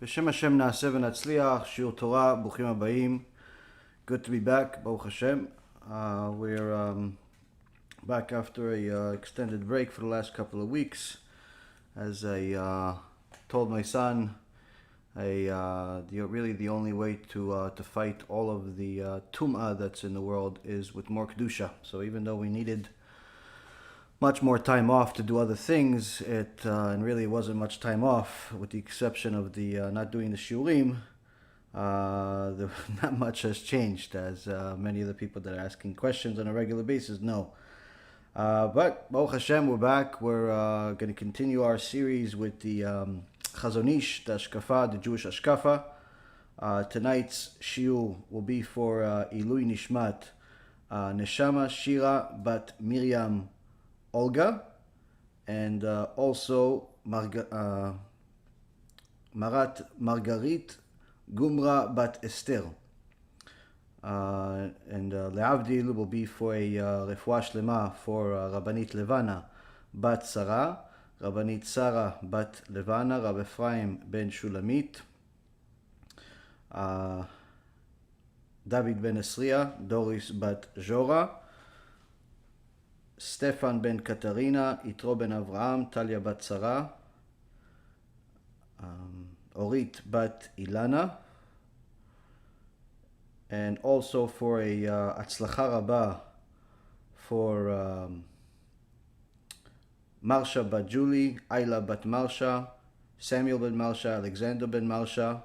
בשם השם נעשה ונצליח, שיעור תורה, ברוכים הבאים. Good to be back, Baruch Hashem. We're back after a extended break for the last couple of weeks. As I told my son, really the only way to fight all of the tum'ah that's in the world is with more kedusha. So even though we needed much more time off to do other things, and really it wasn't much time off, with the exception of the not doing the shiurim. Not much has changed, as many of the people that are asking questions on a regular basis know. But Baruch Hashem, we're back. We're going to continue our series with the Chazon Ish, the HaShkafa, the Jewish HaShkafa. Tonight's shiur will be for Ilui Nishmat Neshama Shira Bat Miriam Olga, and also Marat Margarit Gumra Bat Esther. And Le'avdil will be for a Refuah Shlema for Rabbanit Levana Bat Sarah, Rabbanit Sarah Bat Levana, Rab Ephraim Ben Shulamit, David Ben Esriya, Doris Bat Jora, Stefan Ben Katarina, Yitro Ben Avraham, Talia Bat Sarah, Orit Bat Ilana, and also for a Atzlacha Rabba for Marsha Bat Julie, Ayla Bat Marsha, Samuel Ben Marsha, Alexander Ben Marsha,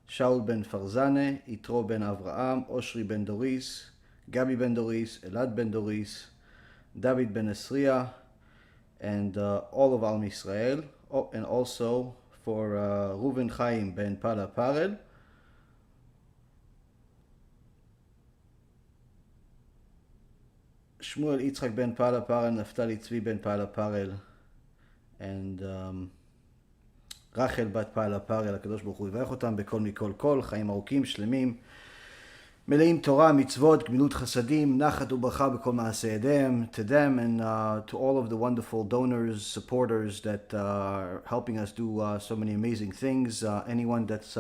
Shaul Ben Farzane, Yitro Ben Avraham, Oshri Ben Doris, Gabi Ben Doris, Elad Ben Doris, David Ben Esriya, and all of Al Yisrael. Oh, and also for Reuven Chaim Ben Pala Parel, Shmuel Yitzchak Ben Pala Parel, Naftali Tzvi Ben Pala Parel, and Rachel Bat Pala Parel. הקדוש ברוך הוא יברך אותם בכל מכל כל, חיים ארוכים, שלמים, מלאים תורה, מצוות, גמילות חסדים, נחת וברכה בכל מעשה ידיהם, to them and to all of the wonderful donors, supporters that are helping us do so many amazing things. Anyone that's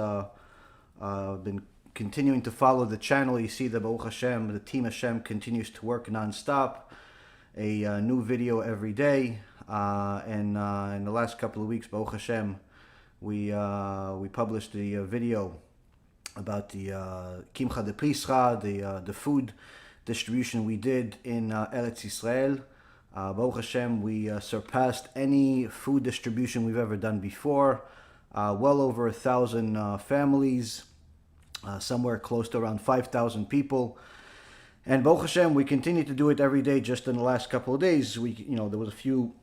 been continuing to follow the channel, you see that Baruch Hashem, the team HaShem continues to work non-stop. A new video every day. And in the last couple of weeks, Baruch Hashem, we published the video about the Kimcha de Prischa, the food distribution we did in Eretz Yisrael. Baruch Hashem, we surpassed any food distribution we've ever done before. Well over 1,000 families, somewhere close to around 5,000 people. And Baruch Hashem, we continue to do it every day. Just in the last couple of days, there was a few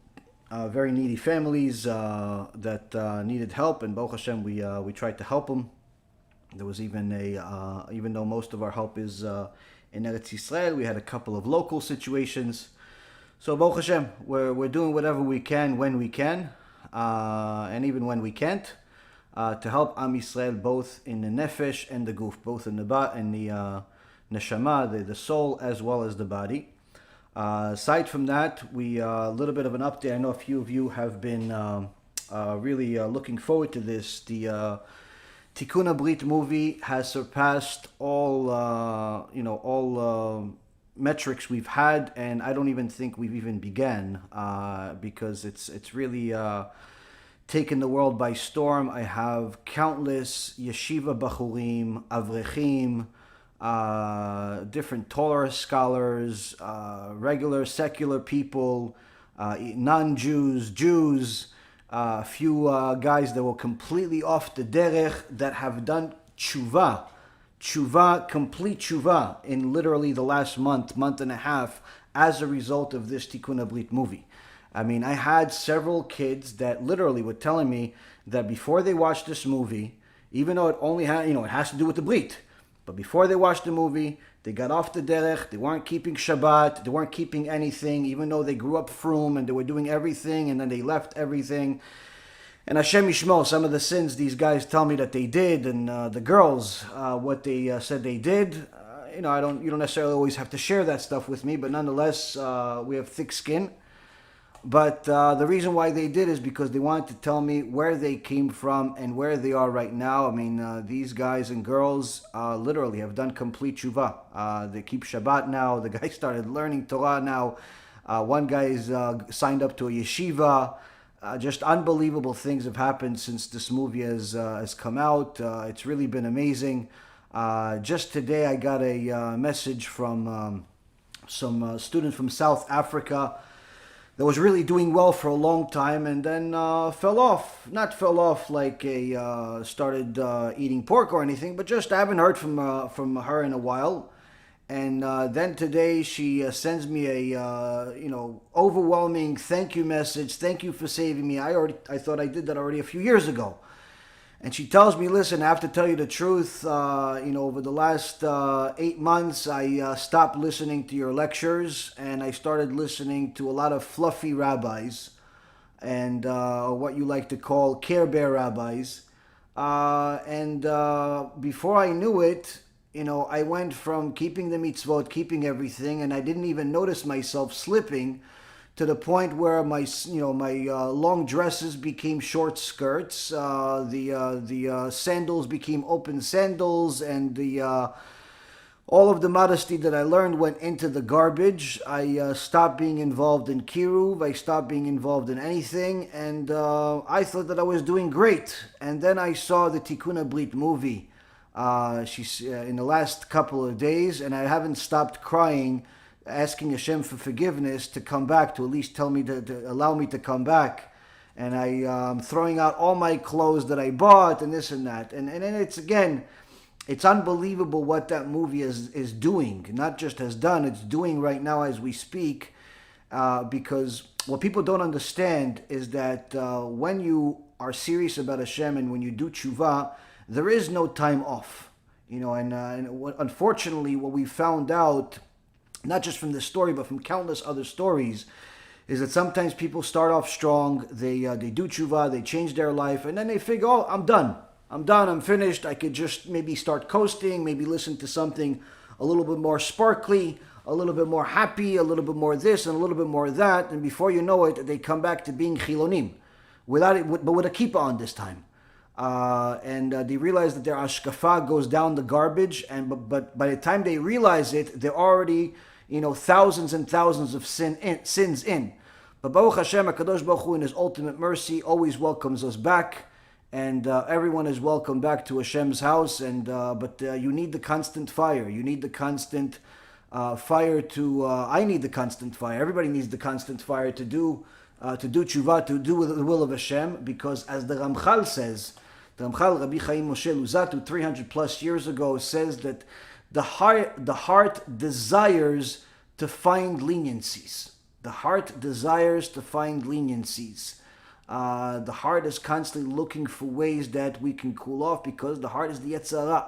very needy families that needed help, and Baruch Hashem, we tried to help them. There was even even though most of our help is in Eretz Yisrael, we had a couple of local situations. So Baruch Hashem, we're doing whatever we can when we can, and even when we can't, to help Am Yisrael both in the nefesh and the guf, both in the neshama, the soul, as well as the body. Aside from that, we a little bit of an update. I know a few of you have been really looking forward to this. The Tikkun BeIT movie has surpassed all metrics we've had, and I don't even think we've even began, because it's really taken the world by storm. I have countless yeshiva bachurim, avrechim, different Torah scholars, regular secular people, non-Jews, Jews, a few guys that were completely off the derech, that have done tshuva, complete tshuva in literally the last month and a half as a result of this Tikkun BeIT movie. I mean, I had several kids that literally were telling me that before they watched this movie, even though it only had, it has to do with the BeIT, but before they watched the movie, they got off the derech, they weren't keeping Shabbat, they weren't keeping anything, even though they grew up frum and they were doing everything, and then they left everything. And Hashem Yishmo, some of the sins these guys tell me that they did, and the girls, what they said they did, you don't necessarily always have to share that stuff with me, but nonetheless, we have thick skin. But the reason why they did is because they wanted to tell me where they came from and where they are right now. I mean, these guys and girls literally have done complete tshuva. They keep Shabbat now. The guy started learning Torah now. One guy is signed up to a yeshiva. Just unbelievable things have happened since this movie has come out. It's really been amazing. Just today I got a message from some student from South Africa that was really doing well for a long time and then fell off. Not fell off like started eating pork or anything, but just I haven't heard from her in a while. And then today she sends me a overwhelming thank you message. Thank you for saving me. I thought I did that already a few years ago. And she tells me, listen, I have to tell you the truth. Over the last 8 months, I stopped listening to your lectures and I started listening to a lot of fluffy rabbis and what you like to call Care Bear rabbis. And before I knew it, I went from keeping the mitzvot, keeping everything, and I didn't even notice myself slipping to the point where my long dresses became short skirts, the sandals became open sandals, and all of the modesty that I learned went into the garbage. I stopped being involved in KIRUV. I stopped being involved in anything, and I thought that I was doing great. And then I saw the Tikkun HaBrit movie in the last couple of days, and I haven't stopped crying, asking HaShem for forgiveness to come back, to at least tell me to allow me to come back. And I'm throwing out all my clothes that I bought and this and that. And it's unbelievable what that movie is doing. Not just has done, it's doing right now as we speak. Because what people don't understand is that when you are serious about HaShem and when you do tshuva, there is no time off. Unfortunately, what we found out, not just from this story, but from countless other stories, is that sometimes people start off strong, they do tshuva, they change their life, and then they figure, oh, I'm done, I'm finished, I could just maybe start coasting, maybe listen to something a little bit more sparkly, a little bit more happy, a little bit more this, and a little bit more that, and before you know it, they come back to being chilonim, but with a kippah on this time. And they realize that their HaShkafa goes down the garbage, but by the time they realize it, they're already thousands and thousands of sins in. But Baruch Hashem, HaKadosh Baruch Hu, in His ultimate mercy, always welcomes us back, and everyone is welcome back to Hashem's house. But you need the constant fire. You need the constant fire to. I need the constant fire. Everybody needs the constant fire to do tshuva, to do the will of Hashem. Because as the Ramchal says, the Ramchal Rabbi Chaim Moshe Luzatu 300 plus years ago says that the heart desires to find leniencies. The heart desires to find leniencies. The heart is constantly looking for ways that we can cool off because the heart is the Yetzer Hara.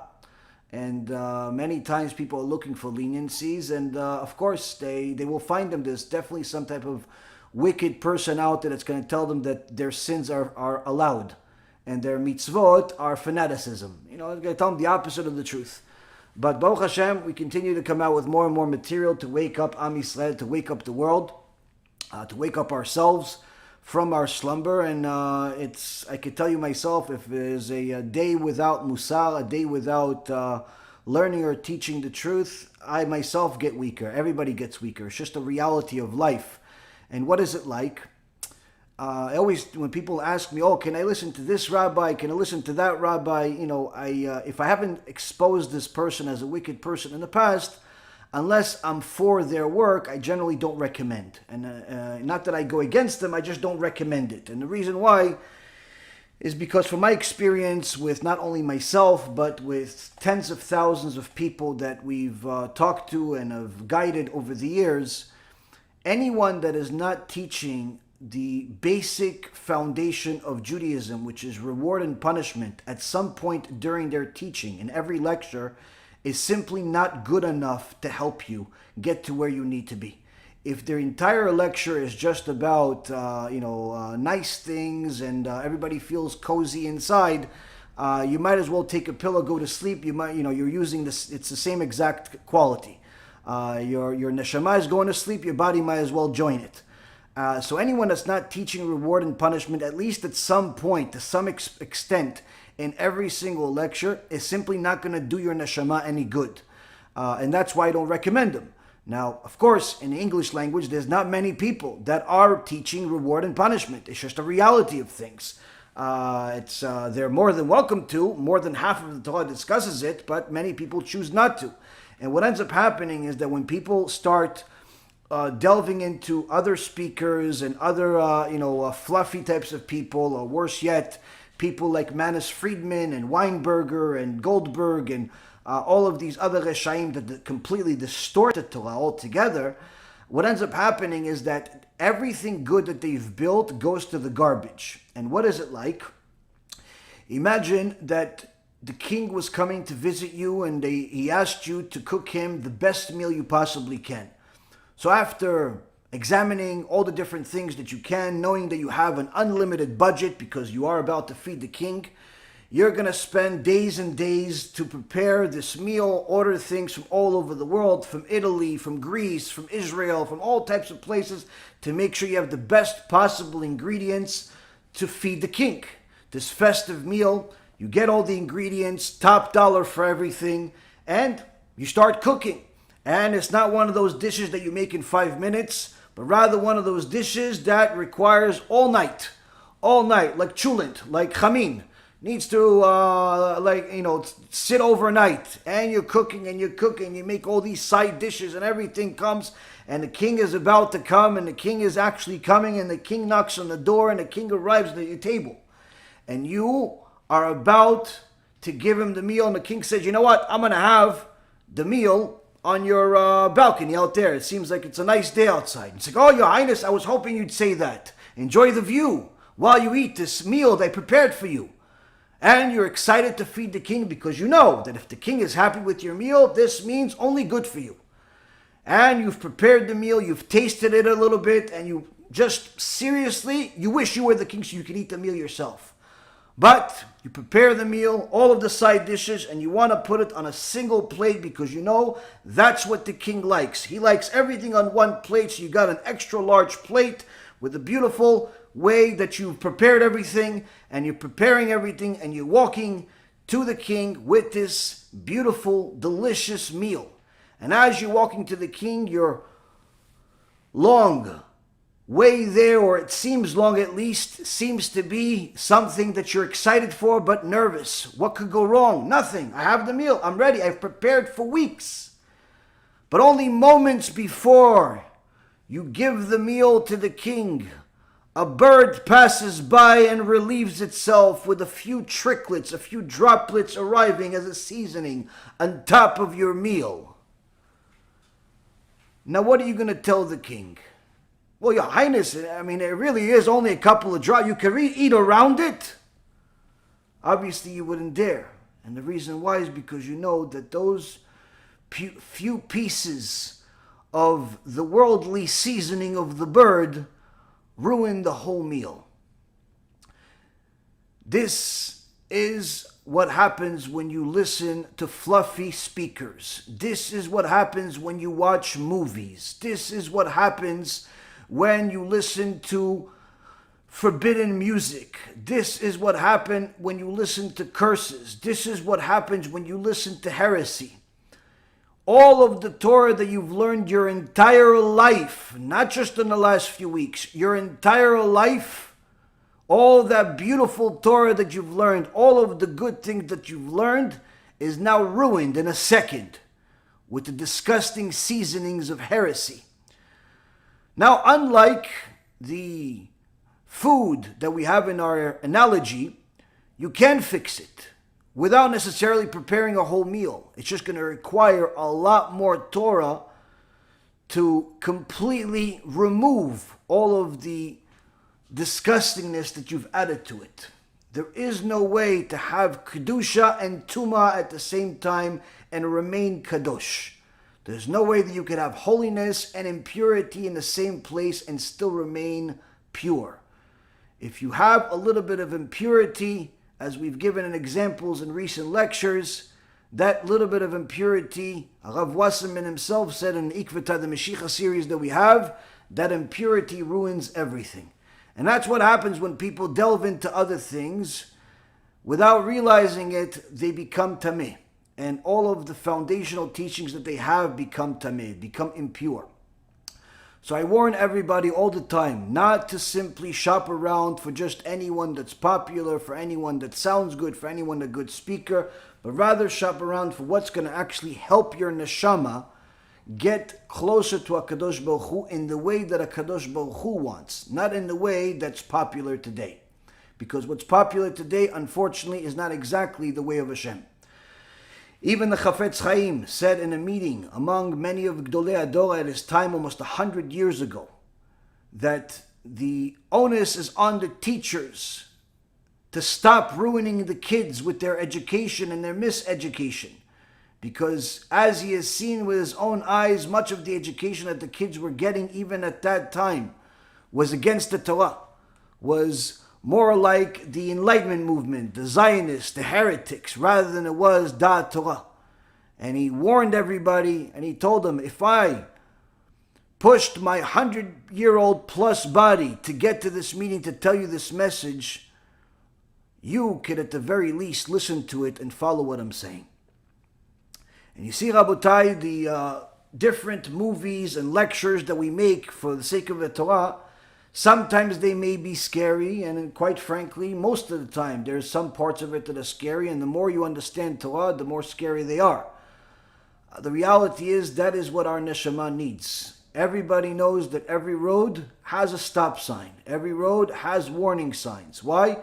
And many times people are looking for leniencies, and of course they will find them. There's definitely some type of wicked person out there that's going to tell them that their sins are allowed and their mitzvot are fanaticism. They're going to tell them the opposite of the truth. But Baruch Hashem, we continue to come out with more and more material to wake up Am Yisrael, to wake up the world, to wake up ourselves from our slumber. And I could tell you myself, if there's a day without MUSSAR, a day without learning or teaching the truth, I myself get weaker. Everybody gets weaker. It's just a reality of life. And what is it like? I always, when people ask me, oh, can I listen to this rabbi? Can I listen to that rabbi? If I haven't exposed this person as a wicked person in the past, unless I'm for their work, I generally don't recommend. And not that I go against them, I just don't recommend it. And the reason why is because from my experience with not only myself, but with tens of thousands of people that we've talked to and have guided over the years, anyone that is not teaching the basic foundation of Judaism, which is reward and punishment, at some point during their teaching in every lecture, is simply not good enough to help you get to where you need to be. If their entire lecture is just about nice things and everybody feels cozy inside, you might as well take a pillow, go to sleep. You're using this. It's the same exact quality. Your neshama is going to sleep. Your body might as well join it. So anyone that's not teaching reward and punishment, at least at some point, to some extent, in every single lecture, is simply not going to do your neshama any good. And that's why I don't recommend them. Now, of course, in the English language, there's not many people that are teaching reward and punishment. It's just a reality of things. They're more than welcome to. More than half of the Torah discusses it, but many people choose not to. And what ends up happening is that when people start delving into other speakers and other, fluffy types of people, or worse yet, people like Manis Friedman and Weinberger and Goldberg and all of these other Reshaim that completely distort the Torah altogether, what ends up happening is that everything good that they've built goes to the garbage. And what is it like? Imagine that the king was coming to visit you and he asked you to cook him the best meal you possibly can. So after examining all the different things that you can, knowing that you have an unlimited budget because you are about to feed the king, you're going to spend days and days to prepare this meal, order things from all over the world, from Italy, from Greece, from Israel, from all types of places, to make sure you have the best possible ingredients to feed the king. This festive meal, you get all the ingredients, top dollar for everything, and you start cooking. And it's not one of those dishes that you make in 5 minutes, but rather one of those dishes that requires all night, like chulent, like chamin. Needs to, sit overnight. And you're cooking, you make all these side dishes and everything comes, and the king is about to come, and the king is actually coming, and the king knocks on the door, and the king arrives at your table. And you are about to give him the meal, and the king says, you know what, I'm going to have the meal on your balcony out there. It seems like it's a nice day outside. It's like, oh, your highness, I was hoping you'd say that. Enjoy the view while you eat this meal they prepared for you. And you're excited to feed the king because you know that if the king is happy with your meal, this means only good for you. And you've prepared the meal, you've tasted it a little bit, and you just seriously, you wish you were the king so you could eat the meal yourself. But you prepare the meal, all of the side dishes, and you want to put it on a single plate because you know that's what the king likes. He likes everything on one plate, so you got an extra large plate with a beautiful way that you've prepared everything, and you're preparing everything, and you're walking to the king with this beautiful, delicious meal. And as you're walking to the king, your long way there, or it seems long at least, seems to be something that you're excited for but nervous. What could go wrong? Nothing. I have the meal. I'm ready. I've prepared for weeks. But only moments before you give the meal to the king, a bird passes by and relieves itself with a few tricklets, a few droplets arriving as a seasoning on top of your meal. Now what are you going to tell the king? Well, your highness, I mean, it really is only a couple of drops. You can eat around it. Obviously you wouldn't dare. And the reason why is because you know that those few pieces of the worldly seasoning of the bird ruin the whole meal. This is what happens when you listen to fluffy speakers. This is what happens when you watch movies. This is what happens when you listen to forbidden music. This is what happens when you listen to curses. This is what happens when you listen to heresy. All of the Torah that you've learned your entire life, not just in the last few weeks, your entire life, all that beautiful Torah that you've learned, all of the good things that you've learned is now ruined in a second with the disgusting seasonings of heresy. Now, unlike the food that we have in our analogy, you can fix it without necessarily preparing a whole meal. It's just going to require a lot more Torah to completely remove all of the disgustingness that you've added to it. There is no way to have Kedusha and Tumah at the same time and remain Kadosh. There's no way that you can have holiness and impurity in the same place and still remain pure. If you have a little bit of impurity, as we've given in examples in recent lectures, that little bit of impurity, Rav Wasserman himself said in Ikvata, the Mashiach series that we have, that impurity ruins everything. And that's what happens when people delve into other things. Without realizing it, they become tameh. And all of the foundational teachings that they have become tameh, become impure. So I warn everybody all the time not to simply shop around for just anyone that's popular, for anyone that sounds good, for anyone a good speaker, but rather shop around for what's going to actually help your neshama get closer to HaKadosh Baruch Hu in the way that HaKadosh Baruch Hu wants, not in the way that's popular today. Because what's popular today, unfortunately, is not exactly the way of HaShem. Even the Chafetz Chaim said in a meeting among many of Gdolei Ador at his time, almost 100 years ago, that the onus is on the teachers to stop ruining the kids with their education and their miseducation. Because as he has seen with his own eyes, much of the education that the kids were getting even at that time was against the Torah, was more like the Enlightenment movement, the Zionists, the heretics, rather than it was Da'at Torah. And he warned everybody, and he told them, if I pushed my 100-year-old plus body to get to this meeting to tell you this message, you could at the very least listen to it and follow what I'm saying. And you see, Rabotai, the different movies and lectures that we make for the sake of the Torah, sometimes they may be scary, and quite frankly, most of the time, there's some parts of it that are scary, and the more you understand Torah, the more scary they are. The reality is, that is what our neshama needs. Everybody knows that every road has a stop sign. Every road has warning signs. Why?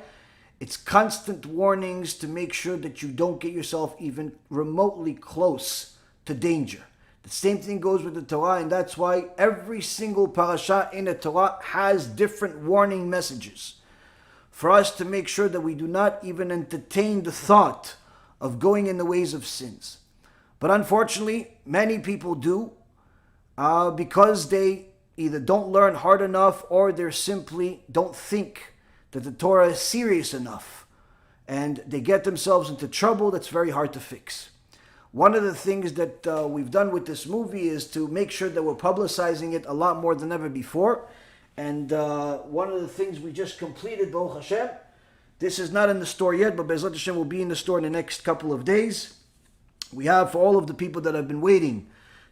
It's constant warnings to make sure that you don't get yourself even remotely close to danger. The same thing goes with the Torah, and that's why every single parasha in the Torah has different warning messages for us to make sure that we do not even entertain the thought of going in the ways of sins. But unfortunately, many people do because they either don't learn hard enough or they simply don't think that the Torah is serious enough, and they get themselves into trouble that's very hard to fix. One of the things that we've done with this movie is to make sure that we're publicizing it a lot more than ever before. And one of the things we just completed, Baruch Hashem, this is not in the store yet, but BeEzrat Hashem will be in the store in the next couple of days. We have, for all of the people that have been waiting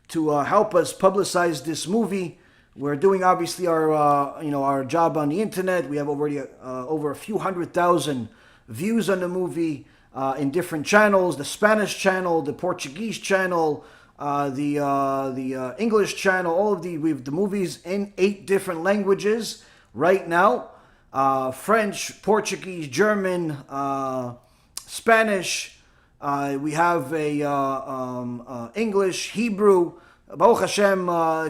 to help us publicize this movie, we're doing obviously our job on the internet. We have already over a few 100,000 views on the movie. In different channels, the Spanish channel, the Portuguese channel, the English channel, all of we have the movies in 8 different languages right now. French, Portuguese, German, Spanish, we have English, Hebrew, Baruch Hashem,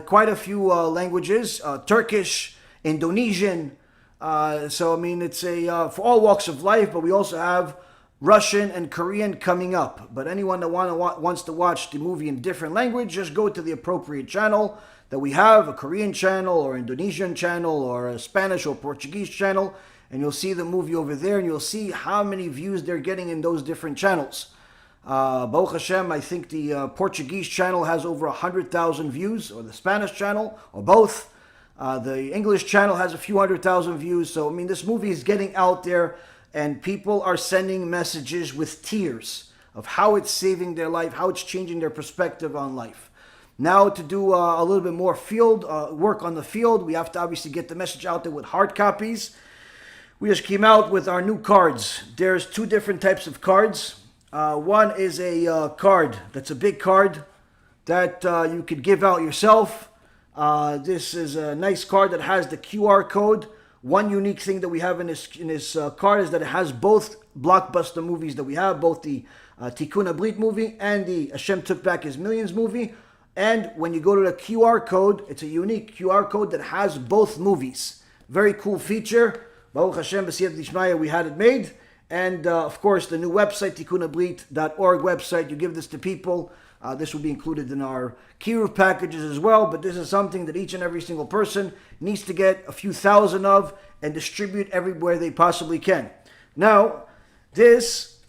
quite a few languages, Turkish, Indonesian. So I mean, it's for all walks of life, but we also have Russian and Korean coming up. But anyone that wants to watch the movie in different language, just go to the appropriate channel that we have, a Korean channel or Indonesian channel or a Spanish or Portuguese channel, and you'll see the movie over there, and you'll see how many views they're getting in those different channels. Baruch Hashem, I think the Portuguese channel has over 100,000 views, or the Spanish channel, or both. The English channel has a few 100,000 views. So I mean, this movie is getting out there, and people are sending messages with tears of how it's saving their life, how it's changing their perspective on life. Now, to do a little bit more field work on the field, we have to obviously get the message out there with hard copies. We just came out with our new cards. There's 2 different types of cards. One is a card that's a big card that you could give out yourself. This is a nice card that has the QR code. One unique thing that we have in this card is that it has both blockbuster movies that we have, both the Tikkun HaBrit movie and the HaShem Took Back His Millions movie. And when you go to the QR code, it's a unique QR code that has both movies. Very cool feature. Baruch Hashem, B'siyat Lishmaya, we had it made. And of course, the new website, tikkunabrit.org website, you give this to people. This will be included in our KIRUV packages as well, but this is something that each and every single person needs to get a few thousand of and distribute everywhere they possibly can. Now, this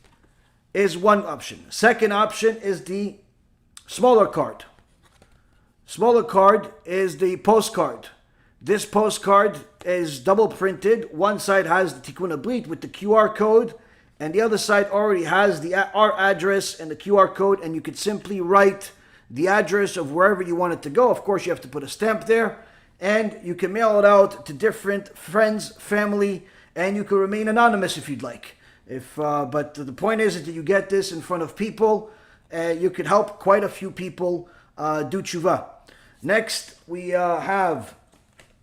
is one option. Second option is the smaller card. Smaller card is the postcard. This postcard is double printed. One side has the Tikkun HaBrit with the QR code, and the other side already has our address and the QR code, and you could simply write the address of wherever you want it to go. Of course, you have to put a stamp there, and you can mail it out to different friends, family, and you can remain anonymous if you'd like. But the point is that you get this in front of people. You could help quite a few people do tshuva. Next, we have,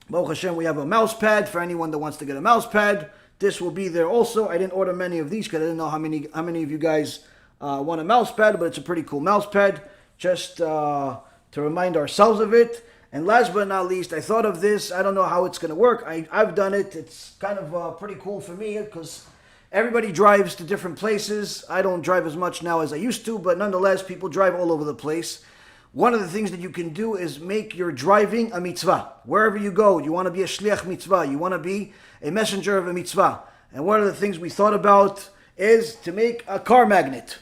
Baruch Hashem, we have a mouse pad for anyone that wants to get a mouse pad. This will be there also. I didn't order many of these because I didn't know how many of you guys want a mouse pad, but it's a pretty cool mouse pad, just to remind ourselves of it. And last but not least, I thought of this. I don't know how it's going to work. I've done it. It's kind of pretty cool for me because everybody drives to different places. I don't drive as much now as I used to, but nonetheless, people drive all over the place. One of the things that you can do is make your driving a mitzvah. Wherever you go, you want to be a shliach mitzvah. You want to be a messenger of a mitzvah. And one of the things we thought about is to make a car magnet.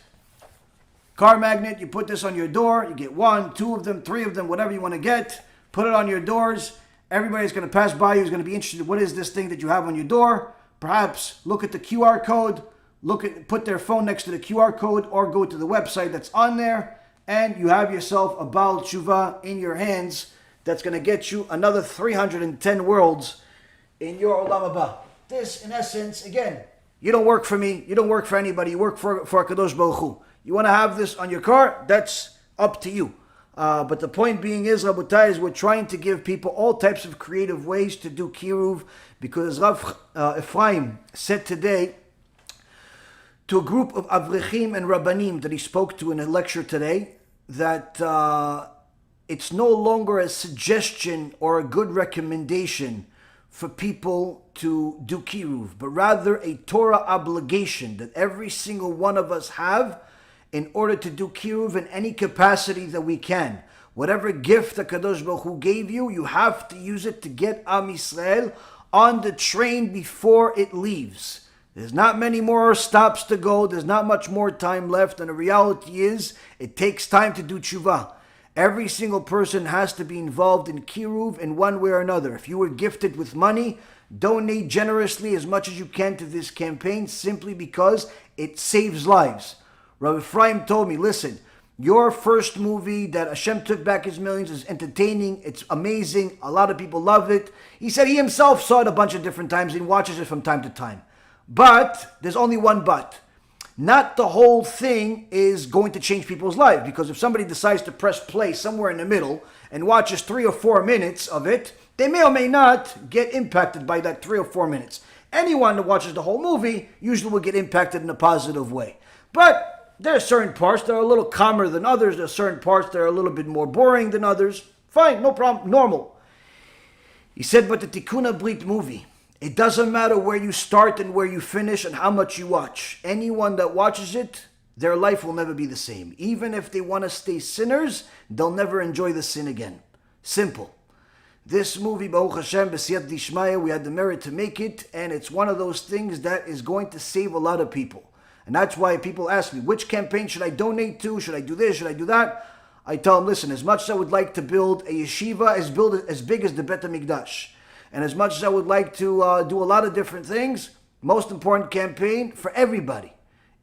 Car magnet, you put this on your door. You get 1, 2 of them, 3 of them, whatever you want to get. Put it on your doors. Everybody's going to pass by you, is going to be interested. What is this thing that you have on your door? Perhaps look at the QR code. Put their phone next to the QR code, or go to the website that's on there. And you have yourself a Baal Tshuva in your hands that's going to get you another 310 worlds in your Olam Haba. This, in essence, again, you don't work for me, you don't work for anybody, you work for HaKadosh Baruch Hu. You want to have this on your car, that's up to you. But the point being is, Rabotai, is we're trying to give people all types of creative ways to do KIRUV, because Rav Ephraim said today to a group of Avrechim and Rabbanim that he spoke to in a lecture today, that it's no longer a suggestion or a good recommendation for people to do KIRUV, but rather a Torah obligation that every single one of us have in order to do KIRUV in any capacity that we can. Whatever gift that Kadosh Baruch Hu gave you, you have to use it to get Am Yisrael on the train before it leaves. There's not many more stops to go. There's not much more time left. And the reality is, it takes time to do tshuva. Every single person has to be involved in KIRUV in one way or another. If you were gifted with money, donate generously as much as you can to this campaign, simply because it saves lives. Rabbi Ephraim told me, listen, your first movie that HaShem took back his millions is entertaining. It's amazing. A lot of people love it. He said he himself saw it a bunch of different times and watches it from time to time. But there's only one but. Not the whole thing is going to change people's lives, because if somebody decides to press play somewhere in the middle and watches 3 or 4 minutes of it, they may or may not get impacted by that 3 or 4 minutes. Anyone that watches the whole movie usually will get impacted in a positive way. But there are certain parts that are a little calmer than others. There are certain parts that are a little bit more boring than others. Fine, no problem, normal. He said, but the Tikkun HaBrit movie, it doesn't matter where you start and where you finish and how much you watch. Anyone that watches it, their life will never be the same. Even if they want to stay sinners, they'll never enjoy the sin again. Simple. This movie, Baruch Hashem, B'siyat Dishmaya, we had the merit to make it, and it's one of those things that is going to save a lot of people. And that's why people ask me, which campaign should I donate to? Should I do this? Should I do that? I tell them, listen, as much as I would like to build a yeshiva as big as the Bet HaMikdash, and as much as I would like to do a lot of different things, most important campaign for everybody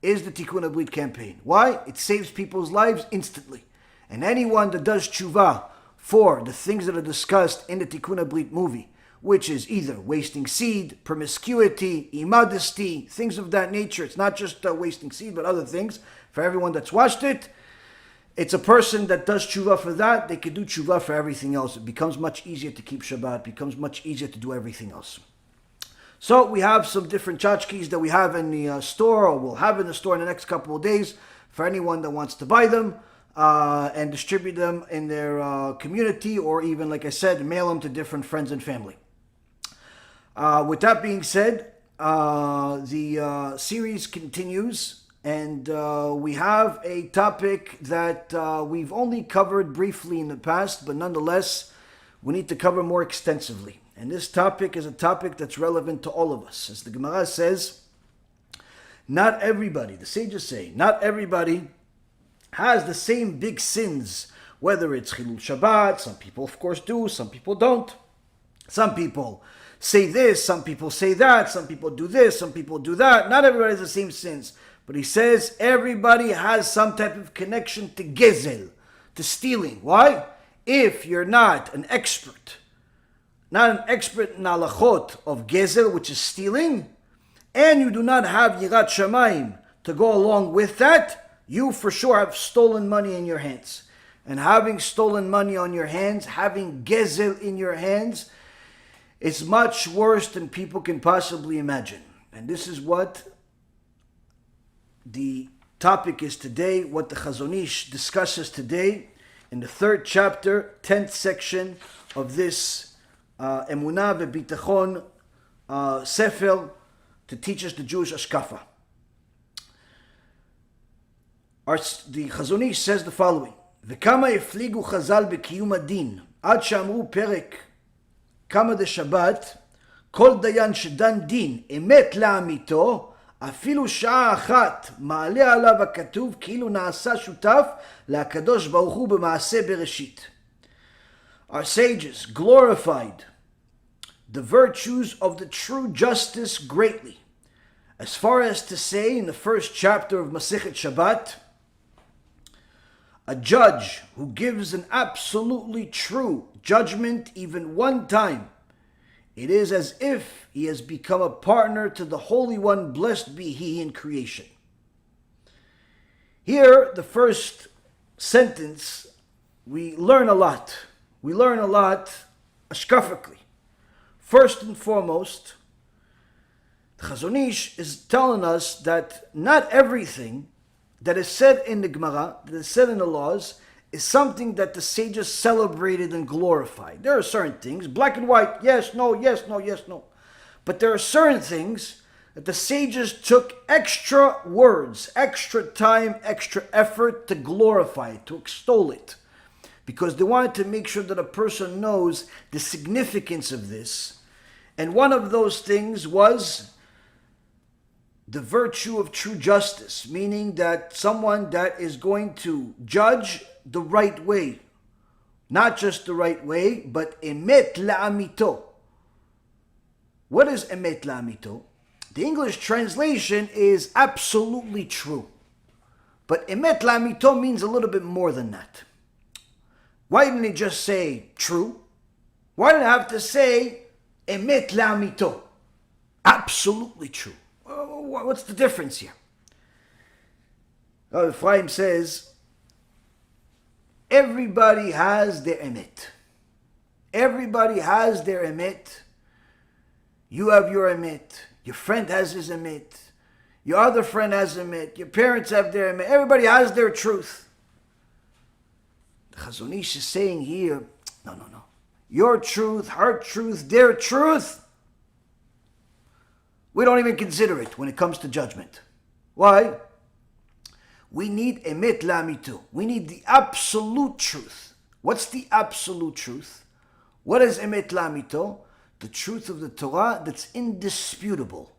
is the Tikkun HaBrit campaign. Why? It saves people's lives instantly. And anyone that does tshuva for the things that are discussed in the Tikkun HaBrit movie, which is either wasting seed, promiscuity, immodesty, things of that nature. It's not just wasting seed, but other things. For everyone that's watched it, it's a person that does tshuva for that. They can do tshuva for everything else. It becomes much easier to keep Shabbat. It becomes much easier to do everything else. So we have some different tchotchkes that we have in the store, or we'll have in the store in the next couple of days for anyone that wants to buy them and distribute them in their community, or even, like I said, mail them to different friends and family. With that being said, the series continues. And we have a topic that we've only covered briefly in the past, but nonetheless, we need to cover more extensively. And this topic is a topic that's relevant to all of us. As the Gemara says, not everybody, the sages say, not everybody has the same big sins, whether it's Chilul Shabbat. Some people, of course, do, some people don't. Some people say this, some people say that, some people do this, some people do that. Not everybody has the same sins. But he says everybody has some type of connection to GEZEL, to stealing. Why? If you're not an expert in halachot of GEZEL, which is stealing, and you do not have Yirat Shamayim to go along with that, you for sure have stolen money in your hands. And having stolen money on your hands, having GEZEL in your hands, it's much worse than people can possibly imagine. And this is what the topic is today, what the Chazon Ish discusses today in the 3rd chapter, 10th section of this Emunah Ve'Bitachon Sefer to teach us the Jewish HaShkafa. The Chazon Ish says the following: V'kama yefligu Chazal b'kiyum adin ad she'amru perek kama de-Shabbat kol dayan shedan din emet la'amito אפילו שעה אחת מעלה עליו הכתוב כאילו נעשה שותף לקדוש ברוך הוא במעשה בראשית. Our sages glorified the virtues of the true justice greatly, as far as to say in the 1st chapter of Masechet Shabbat, a judge who gives an absolutely true judgment even one time, it is as if he has become a partner to the Holy One, blessed be He, in creation. Here, the first sentence, we learn a lot. We learn a lot hashkafically. First and foremost, the Chazon Ish is telling us that not everything that is said in the Gemara, that is said in the laws, is something that the sages celebrated and glorified. There are certain things, black and white, yes, no, yes, no, yes, no. But there are certain things that the sages took extra words, extra time, extra effort to glorify it, to extol it. Because they wanted to make sure that a person knows the significance of this. And one of those things was the virtue of true justice, meaning that someone that is going to judge the right way. Not just the right way, but emet la'amito. What is emet la'amito? The English translation is absolutely true. But emet la'amito means a little bit more than that. Why didn't he just say true? Why did I have to say emet la'amito? Absolutely true. What's the difference here? Ephraim says, everybody has their emet. Everybody has their emet. You have your emet. Your friend has his emet. Your other friend has emet. Your parents have their emet. Everybody has their truth. The Chazon Ish is saying here, no. Your truth, her truth, their truth, we don't even consider it when it comes to judgment. Why? We need emet la'amito. We need the absolute truth. What's the absolute truth? What is emet la'amito? The truth of the Torah that's indisputable.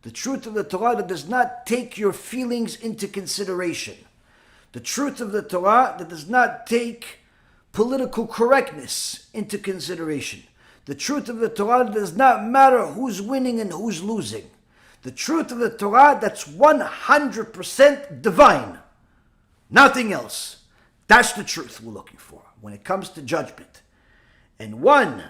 The truth of the Torah that does not take your feelings into consideration. The truth of the Torah that does not take political correctness into consideration. The truth of the Torah that does not matter who's winning and who's losing. The truth of the Torah that's 100% divine. Nothing else. That's the truth we're looking for when it comes to judgment. And one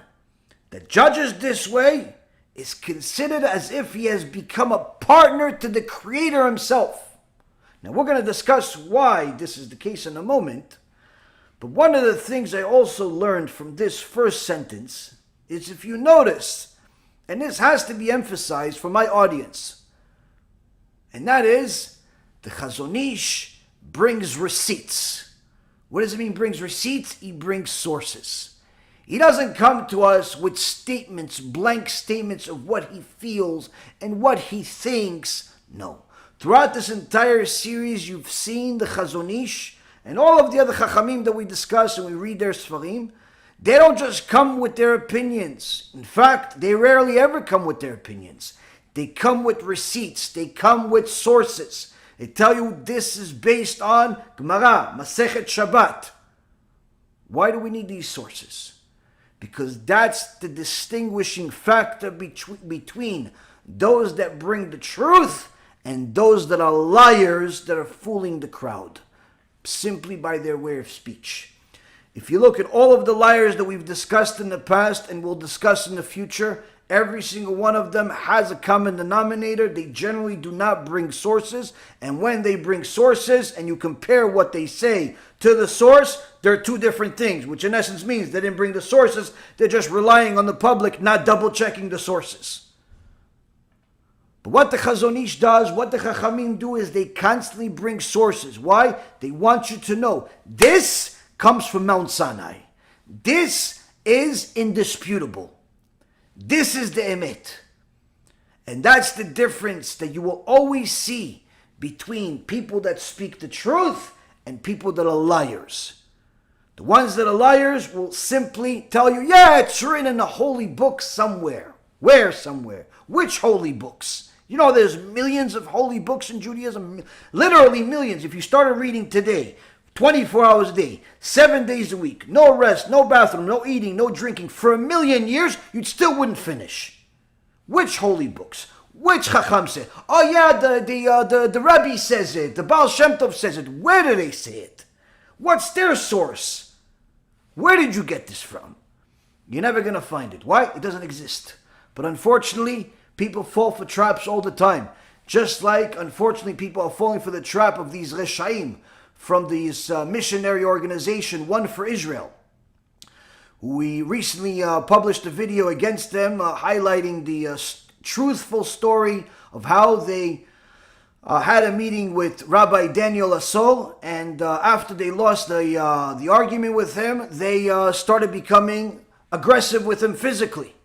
that judges this way is considered as if he has become a partner to the Creator himself. Now we're going to discuss why this is the case in a moment. But one of the things I also learned from this first sentence is, if you notice, and this has to be emphasized for my audience, and that is, the Chazon Ish brings receipts. What does it mean brings receipts? He brings sources. He doesn't come to us with statements, blank statements of what he feels and what he thinks. No. Throughout this entire series, you've seen the Chazon Ish and all of the other Chachamim that we discuss and we read their Sfarim. They don't just come with their opinions. In fact, they rarely ever come with their opinions. They come with receipts. They come with sources. They tell you this is based on Gemara, Masechet Shabbat. Why do we need these sources? Because that's the distinguishing factor between those that bring the truth and those that are liars that are fooling the crowd simply by their way of speech. If you look at all of the liars that we've discussed in the past and will discuss in the future, every single one of them has a common denominator. They generally do not bring sources, and when they bring sources and you compare what they say to the source, they're two different things, which in essence means they didn't bring the sources, they're just relying on the public, not double checking the sources. But what the Chazon Ish does, what the Chachamim do, is they constantly bring sources. Why? They want you to know this comes from Mount Sinai. This is indisputable. This is the emet. And that's the difference that you will always see between people that speak the truth and people that are liars. The ones that are liars will simply tell you, yeah, it's written in a holy book somewhere. Where somewhere? Which holy books? You know, there's millions of holy books in Judaism, literally millions. If you started reading today, 24 hours a day, 7 days a week, no rest, no bathroom, no eating, no drinking, for 1,000,000 years, you still wouldn't finish. Which holy books? Which Chacham said? Oh yeah, the Rabbi says it, the Baal Shem Tov says it. Where do they say it? What's their source? Where did you get this from? You're never going to find it. Why? It doesn't exist. But unfortunately, people fall for traps all the time. Just like, unfortunately, people are falling for the trap of these Reshaim from this missionary organization, One for Israel. We recently published a video against them highlighting the truthful story of how they had a meeting with Rabbi Daniel Asol, and after they lost the argument with him, they started becoming aggressive with him physically.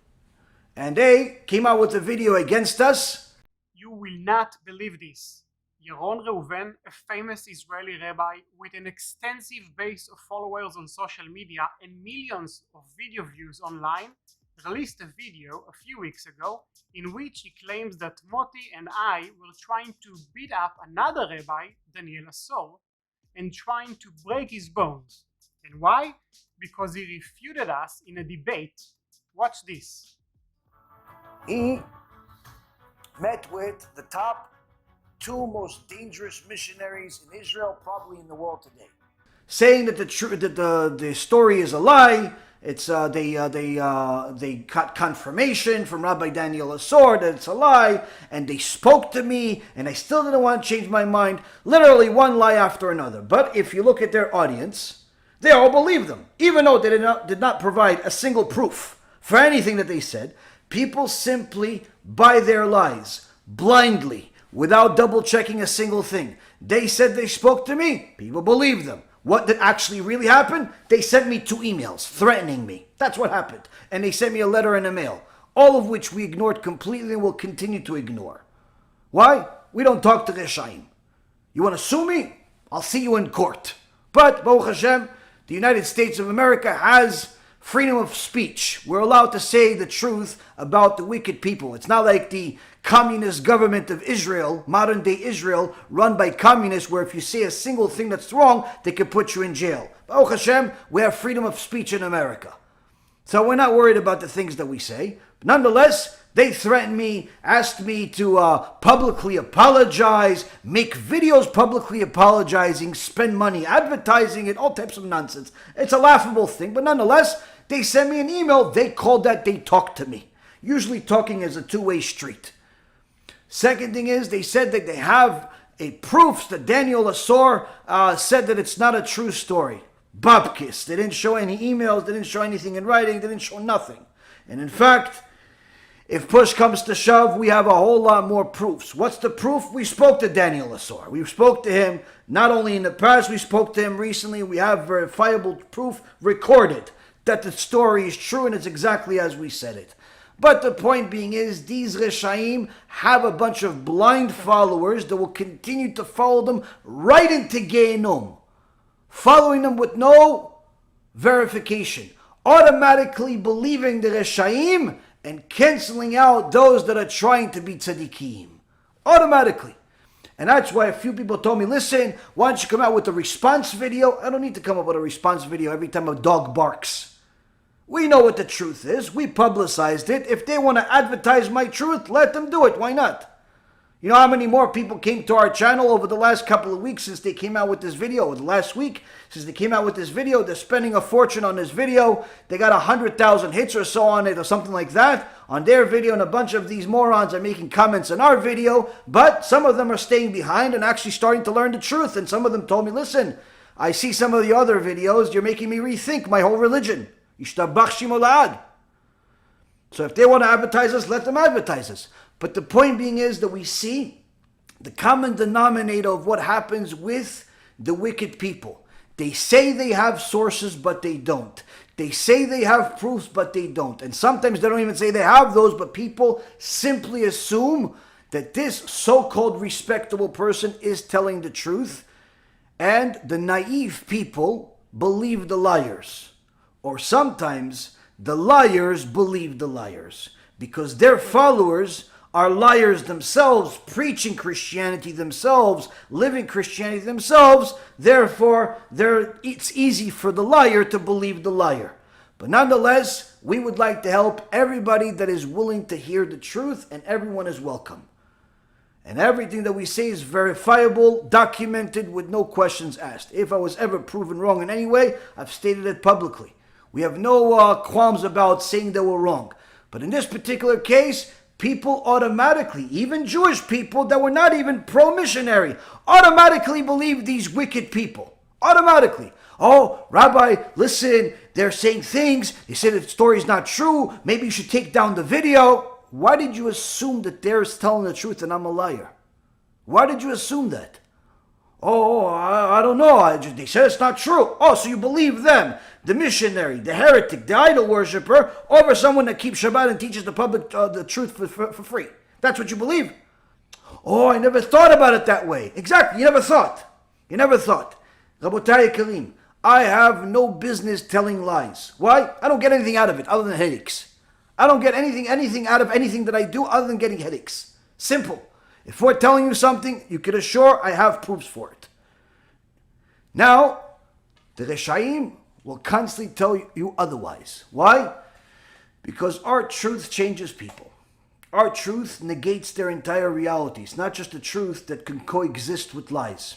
And they came out with a video against us. You will not believe this. Yaron Reuven, a famous Israeli rabbi with an extensive base of followers on social media and millions of video views online, released a video a few weeks ago in which he claims that Moti and I were trying to beat up another rabbi, Daniel Asor, and trying to break his bones. And why? Because he refuted us in a debate. Watch this. He met with the top two most dangerous missionaries in Israel, probably in the world today, saying that the story is a lie. It's they got confirmation from Rabbi Daniel Asor that it's a lie, and they spoke to me, and I still didn't want to change my mind. Literally one lie after another. But if you look at their audience, they all believe them, even though they did not provide a single proof for anything that they said. People simply buy their lies blindly, without double checking a single thing. They said they spoke to me. People believe them. What did actually really happen? They sent me 2 emails threatening me. That's what happened. And they sent me a letter and a mail. All of which we ignored completely and will continue to ignore. Why? We don't talk to Reshaim. You want to sue me? I'll see you in court. But, Baruch Hashem, the United States of America has freedom of speech. We're allowed to say the truth about the wicked people. It's not like the communist government of Israel, modern day Israel, run by communists, where if you say a single thing that's wrong, they can put you in jail. Baruch Hashem, we have freedom of speech in America. So we're not worried about the things that we say. But nonetheless, they threatened me, asked me to publicly apologize, make videos publicly apologizing, spend money advertising it, all types of nonsense. It's a laughable thing, but nonetheless, they sent me an email. They called that they talked to me. Usually talking is a two-way street. Second thing is, they said that they have a proof that Daniel Asor said that it's not a true story. Babkis. They didn't show any emails. They didn't show anything in writing. They didn't show nothing. And in fact, if push comes to shove, we have a whole lot more proofs. What's the proof? We spoke to Daniel Asor. We spoke to him not only in the past, we spoke to him recently. We have verifiable proof recorded that the story is true and it's exactly as we said it. But the point being is, these Reshaim have a bunch of blind followers that will continue to follow them right into Gehenom, following them with no verification, automatically believing the Reshaim and canceling out those that are trying to be tzaddikim. Automatically. And that's why a few people told me, listen, why don't you come out with a response video? I don't need to come up with a response video every time a dog barks. We know what the truth is. We publicized it. If they want to advertise my truth, let them do it. Why not? You know how many more people came to our channel over the last couple of weeks since they came out with this video? Or the last week, since they came out with this video, they're spending a fortune on this video. They got 100,000 hits or so on it or something like that on their video, and a bunch of these morons are making comments on our video, but some of them are staying behind and actually starting to learn the truth. And some of them told me, listen, I see some of the other videos, you're making me rethink my whole religion. Yishtabach Shimolad. So if they want to advertise us, let them advertise us. But the point being is that we see the common denominator of what happens with the wicked people. They say they have sources, but they don't. They say they have proofs, but they don't. And sometimes they don't even say they have those, but people simply assume that this so-called respectable person is telling the truth. And the naive people believe the liars. Or sometimes the liars believe the liars, because their followers are liars themselves, preaching Christianity themselves, living Christianity themselves. Therefore, it's easy for the liar to believe the liar. But nonetheless, we would like to help everybody that is willing to hear the truth, and everyone is welcome. And everything that we say is verifiable, documented, with no questions asked. If I was ever proven wrong in any way, I've stated it publicly. We have no qualms about saying that we're wrong. But in this particular case, people automatically, even Jewish people that were not even pro-missionary, automatically believe these wicked people. Automatically. Oh, Rabbi, listen, they're saying things. They said the story's not true. Maybe you should take down the video. Why did you assume that they're telling the truth and I'm a liar? Why did you assume that? Oh, I don't know. They said it's not true. Oh, so you believe them, the missionary, the heretic, the idol worshiper, over someone that keeps Shabbat and teaches the public the truth for free. That's what you believe? Oh, I never thought about it that way. Exactly, you never thought. You never thought. Rabotai Karim, I have no business telling lies. Why? I don't get anything out of it other than headaches. I don't get anything out of anything that I do other than getting headaches. Simple. If we're telling you something, you can assure I have proofs for it. Now, the Reshaim will constantly tell you otherwise. Why? Because our truth changes people. Our truth negates their entire reality. It's not just a truth that can coexist with lies.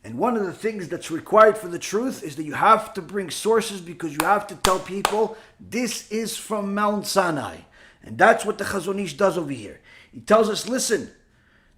And one of the things that's required for the truth is that you have to bring sources, because you have to tell people this is from Mount Sinai. And that's what the Chazon Ish does over here. He tells us, listen,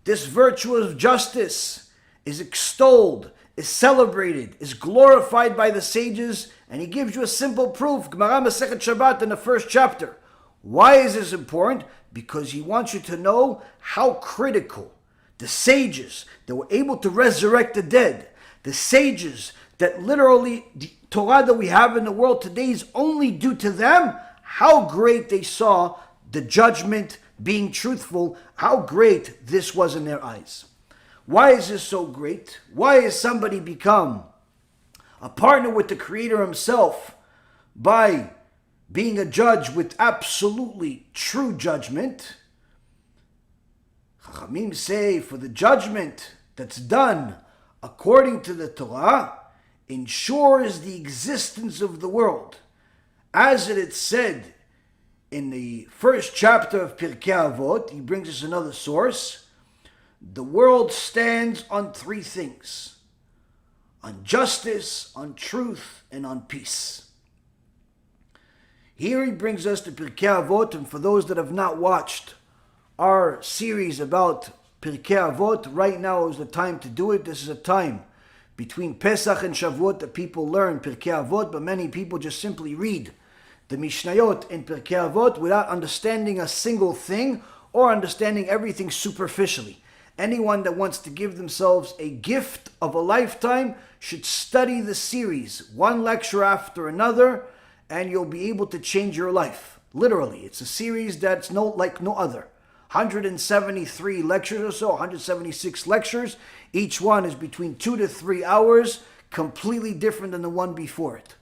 this virtue of justice is extolled, is celebrated, is glorified by the sages, and he gives you a simple proof. Gemara Masechet Shabbat in the first chapter. Why is this important? Because he wants you to know how critical the sages that were able to resurrect the dead, the sages that literally, the Torah that we have in the world today is only due to them, how great they saw the judgment being truthful, how great this was in their eyes. Why is this so great? Why has somebody become a partner with the Creator himself by being a judge with absolutely true judgment? Chachamim say, for the judgment that's done according to the Torah ensures the existence of the world. As it is said in the first chapter of Pirkei Avot, he brings us another source. The world stands on three things: on justice, on truth, and on peace. Here he brings us to Pirkei Avot, and for those that have not watched our series about Pirkei Avot, right now is the time to do it. This is a time between Pesach and Shavuot that people learn Pirkei Avot, but many people just simply read the Mishnayot in Pirkei Avot without understanding a single thing or understanding everything superficially. Anyone that wants to give themselves a gift of a lifetime should study the series, one lecture after another, and you'll be able to change your life. Literally, it's a series that's like no other. 173 lectures or so, 176 lectures. Each one is between 2 to 3 hours, completely different than the one before it.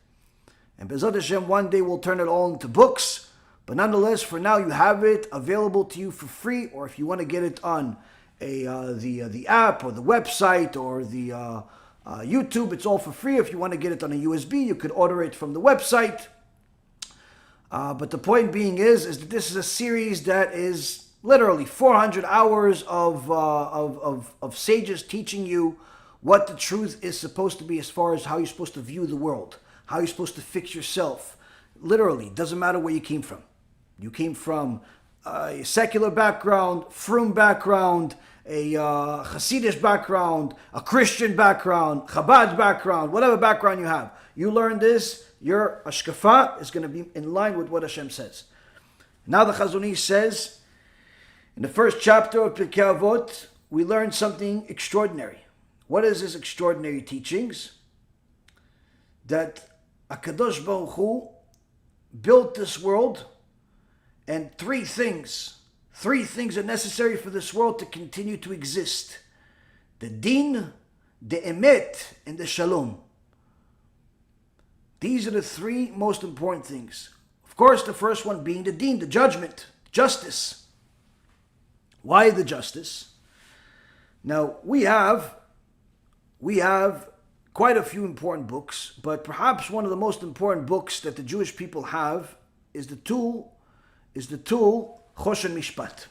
And BeEzrat HaShem, one day we'll turn it all into books, But nonetheless, for now, you have it available to you for free, or if you want to get it on the app or the website or the YouTube, it's all for free. If you want to get it on a USB, you could order it from the website. But the point being is that this is a series that is literally 400 hours of sages teaching you what the truth is supposed to be as far as how you're supposed to view the world, how you're supposed to fix yourself. Literally, it doesn't matter where you came from. You came from a secular background, frum background, a Hasidic background, a Christian background, Chabad background, whatever background you have. You learn this, your HaShkafa is going to be in line with what HaShem says. Now the Chazon Ish says, in the first chapter of Pirkei Avot, we learn something extraordinary. What is this extraordinary teachings? That HaKadosh Baruch Hu built this world, and three things are necessary for this world to continue to exist: the din, the emet, and the shalom. These are the three most important things. Of course, the first one being the din, the judgment, justice. Why the justice? Now, we have quite a few important books, but perhaps one of the most important books that the Jewish people have is the tool Choshen Mishpat.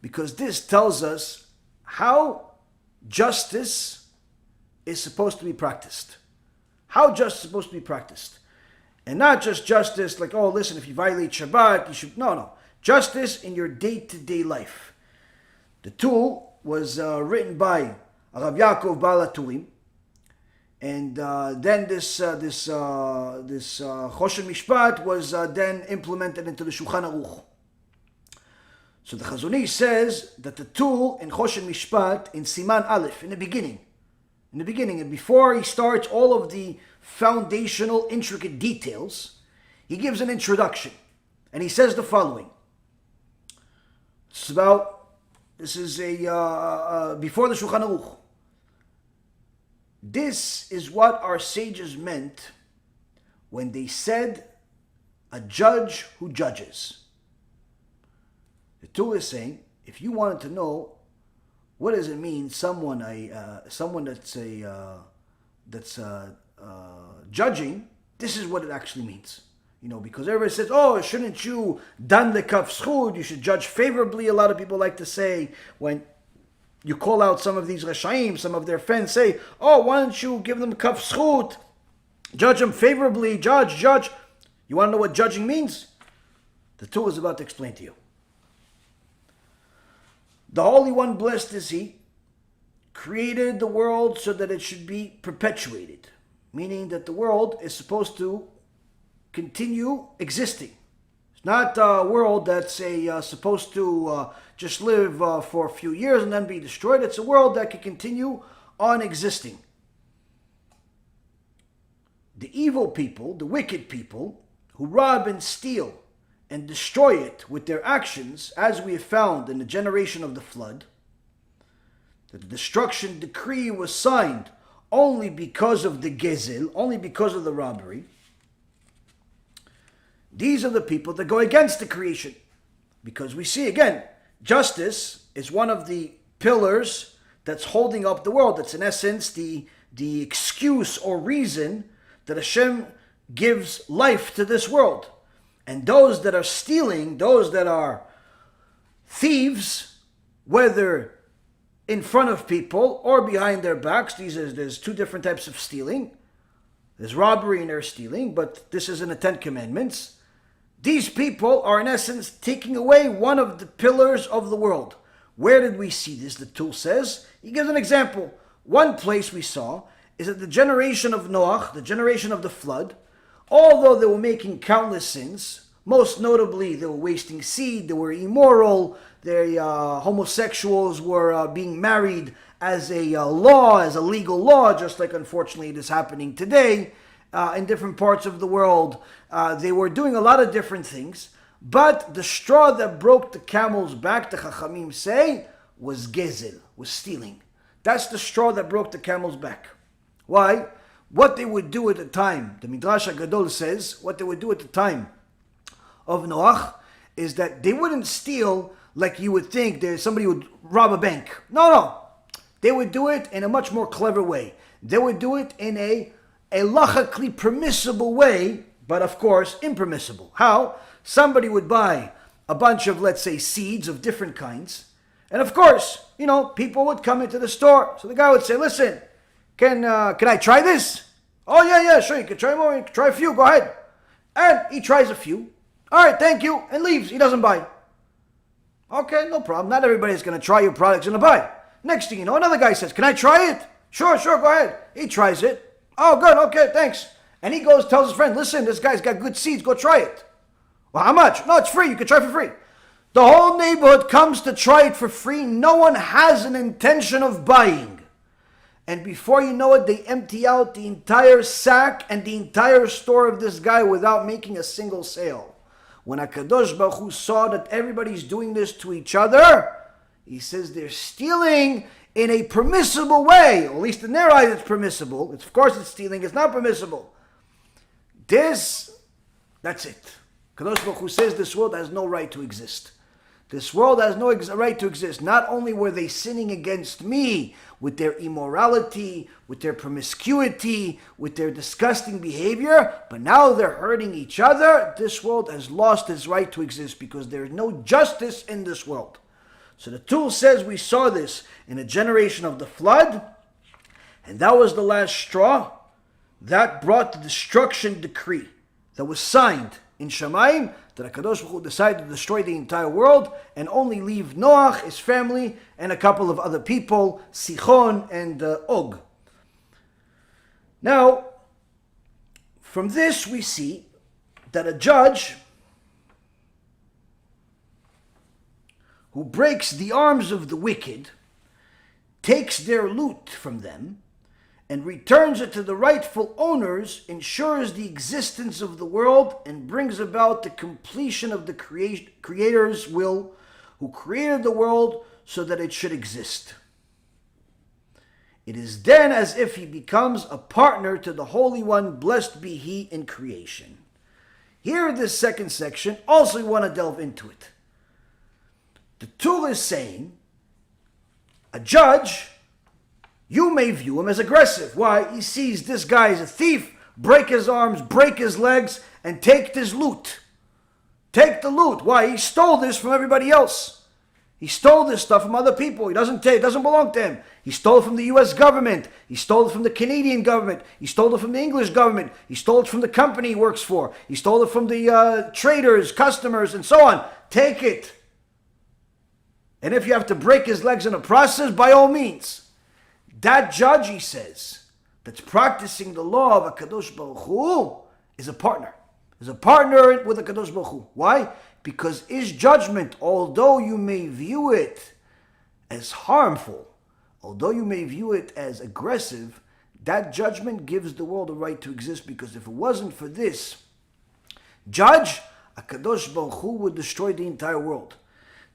Because this tells us how justice is supposed to be practiced. How justice is supposed to be practiced. And not just justice like, oh, listen, if you violate Shabbat, you should... No. Justice in your day-to-day life. The tool was written by Rabbi Yaakov Baal HaTurim. And then this Choshen Mishpat was then implemented into the Shulchan Aruch. So the Chazon Ish says that the tool in Choshen Mishpat, in Siman Aleph, in the beginning, and before he starts all of the foundational intricate details, he gives an introduction. And he says the following. This is before the Shulchan Aruch. This is what our sages meant when they said a judge who judges. The tool is saying, if you wanted to know what does it mean, someone that's judging, this is what it actually means. Because everybody says, oh, shouldn't you dan lekaf zchut? You should judge favorably. A lot of people like to say when you call out some of these Reshaim, some of their friends say, oh, why don't you give them kaf zchut? Judge them favorably, judge. You want to know what judging means? The tool is about to explain to you. The Holy One, blessed is He, created the world so that it should be perpetuated. Meaning that the world is supposed to continue existing. It's not a world that's supposed to just live for a few years and then be destroyed. It's a world that can continue on existing. The evil people, the wicked people, who rob and steal and destroy it with their actions, as we have found in the generation of the flood, that the destruction decree was signed only because of the GEZEL, only because of the robbery. These are the people that go against the creation. Because we see, again, justice is one of the pillars that's holding up the world. That's in essence the excuse or reason that Hashem gives life to this world. And those that are stealing, those that are thieves, whether in front of people or behind their backs, there's two different types of stealing. There's robbery and there's stealing, but this is in the Ten Commandments. These people are in essence taking away one of the pillars of the world. Where did we see this? The tool says, he gives an example. One place we saw is that the generation of Noach, the generation of the flood, although they were making countless sins, most notably they were wasting seed, they were immoral, their homosexuals were being married as a law, as a legal law, just like unfortunately it is happening today in different parts of the world. They were doing a lot of different things, but the straw that broke the camel's back, the Chachamim say, was GEZEL, was stealing. That's the straw that broke the camel's back. Why? What they would do at the time, the Midrash HaGadol says, what they would do at the time of Noach is that they wouldn't steal like you would think that somebody would rob a bank. No. They would do it in a much more clever way. They would do it in a lachically permissible way, but of course impermissible. How? Somebody would buy a bunch of, let's say, seeds of different kinds. And of course, people would come into the store. So the guy would say, listen, can I try this? Oh, yeah, sure, you can try more, you can try a few, go ahead. And he tries a few. All right, thank you, and leaves. He doesn't buy. Okay, no problem. Not everybody's going to try your products and buy. Next thing you know, another guy says, can I try it? Sure, go ahead. He tries it. Oh, good, okay, thanks. And he goes, tells his friend, listen, this guy's got good seeds, go try it. Well, how much? No, it's free, you can try for free. The whole neighborhood comes to try it for free. No one has an intention of buying. And before you know it, they empty out the entire sack and the entire store of this guy without making a single sale. When HaKadosh Baruch Hu saw that everybody's doing this to each other, he says they're stealing in a permissible way. Or at least in their eyes it's permissible. Of course it's stealing, it's not permissible. That's it. HaKadosh Baruch Hu says this world has no right to exist. This world has no right to exist. Not only were they sinning against me with their immorality, with their promiscuity, with their disgusting behavior, but now they're hurting each other. This world has lost its right to exist because there is no justice in this world. So the Tool says we saw this in a generation of the flood, and that was the last straw. That brought the destruction decree that was signed in Shamayim, that HaKadosh Baruch Hu decided to destroy the entire world and only leave Noach, his family, and a couple of other people, Sichon and Og. Now, from this we see that a judge who breaks the arms of the wicked, takes their loot from them, and returns it to the rightful owners, ensures the existence of the world, and brings about the completion of the Creator's will, who created the world so that it should exist. It is then as if he becomes a partner to the Holy One, blessed be he in creation. Here in this second section, also we want to delve into it. The Tool is saying, a judge, you may view him as aggressive. Why? He sees this guy is a thief, break his arms, break his legs, and take his loot. Take the loot. Why? He stole this from everybody else. He stole this stuff from other people. It doesn't belong to him. He stole it from the US government. He stole it from the Canadian government. He stole it from the English government. He stole it from the company he works for. He stole it from the traders, customers, and so on. Take it. And if you have to break his legs in the process, by all means. That judge, he says, that's practicing the law of HaKadosh Baruch Hu is a partner. Is a partner with HaKadosh Baruch Hu. Why? Because his judgment, although you may view it as harmful, although you may view it as aggressive, that judgment gives the world a right to exist, because if it wasn't for this judge, HaKadosh Baruch Hu would destroy the entire world.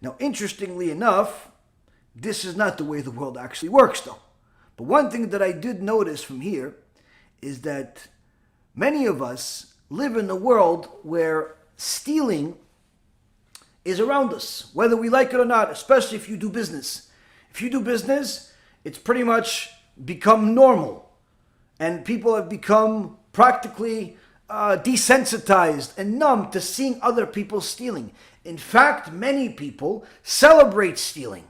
Now, interestingly enough, this is not the way the world actually works, though. But one thing that I did notice from here is that many of us live in a world where stealing is around us, whether we like it or not, especially if you do business. If you do business, it's pretty much become normal. And people have become practically desensitized and numb to seeing other people stealing. In fact, many people celebrate stealing.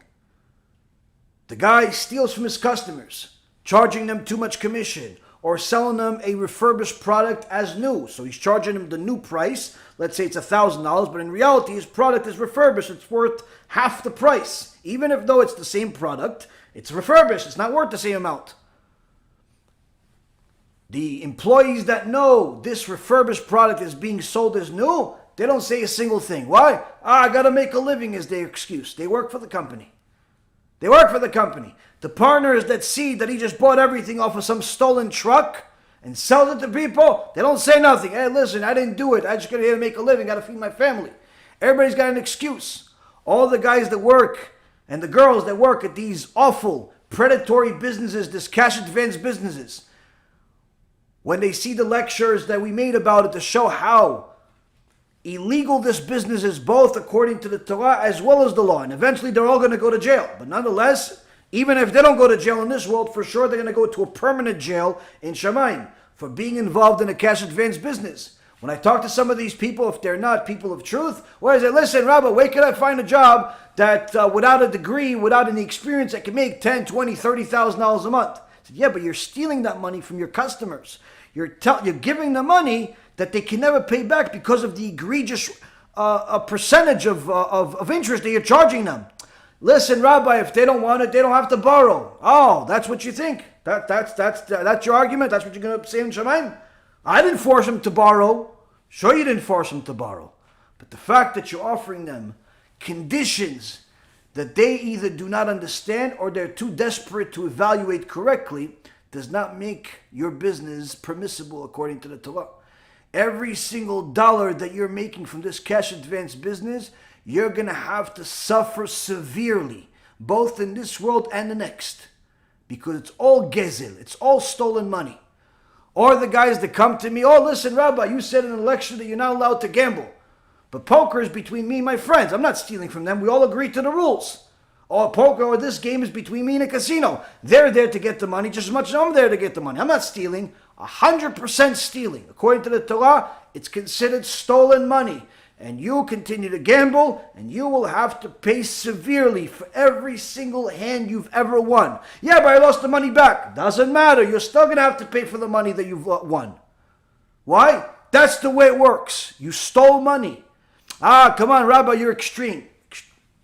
The guy steals from his customers, charging them too much commission, or selling them a refurbished product as new. So he's charging them the new price. Let's say it's $1,000, but in reality his product is refurbished. It's worth half the price. Even if though it's the same product, it's refurbished. It's not worth the same amount. The employees that know this refurbished product is being sold as new, they don't say a single thing. Why? I gotta make a living is their excuse. They work for the company. They work for the company. The partners that see that he just bought everything off of some stolen truck and sells it to people, they don't say nothing. Hey, listen, I didn't do it. I just got here to make a living. Got to feed my family. Everybody's got an excuse. All the guys that work and the girls that work at these awful predatory businesses, this cash advance businesses, when they see the lectures that we made about it to show how illegal this business is both according to the Torah as well as the law. And eventually they're all going to go to jail. But nonetheless, even if they don't go to jail in this world, for sure they're going to go to a permanent jail in Shamayim for being involved in a cash advance business. When I talk to some of these people, if they're not people of truth, where I say, listen, Rabbi, where can I find a job that without a degree, without any experience, I can make $10,000, $20,000, $30,000 a month? I said, yeah, but you're stealing that money from your customers. You're giving them money that they can never pay back because of the egregious percentage of interest that you're charging them. Listen, Rabbi, if they don't want it, they don't have to borrow. Oh, that's what you think? That's your argument? That's what you're going to say in Shamayim? I didn't force them to borrow. Sure, you didn't force them to borrow. But the fact that you're offering them conditions that they either do not understand or they're too desperate to evaluate correctly does not make your business permissible according to the Torah. Every single dollar that you're making from this cash advance business, you're going to have to suffer severely, both in this world and the next. Because it's all GEZEL, it's all stolen money. Or the guys that come to me, oh, listen, Rabbi, you said in an election that you're not allowed to gamble. But poker is between me and my friends. I'm not stealing from them. We all agree to the rules. Or poker or this game is between me and a casino. They're there to get the money just as much as I'm there to get the money. I'm not stealing. 100% stealing. According to the Torah, it's considered stolen money. And you continue to gamble, and you will have to pay severely for every single hand you've ever won. Yeah, but I lost the money back. Doesn't matter. You're still going to have to pay for the money that you've won. Why? That's the way it works. You stole money. Come on, Rabbi, you're extreme.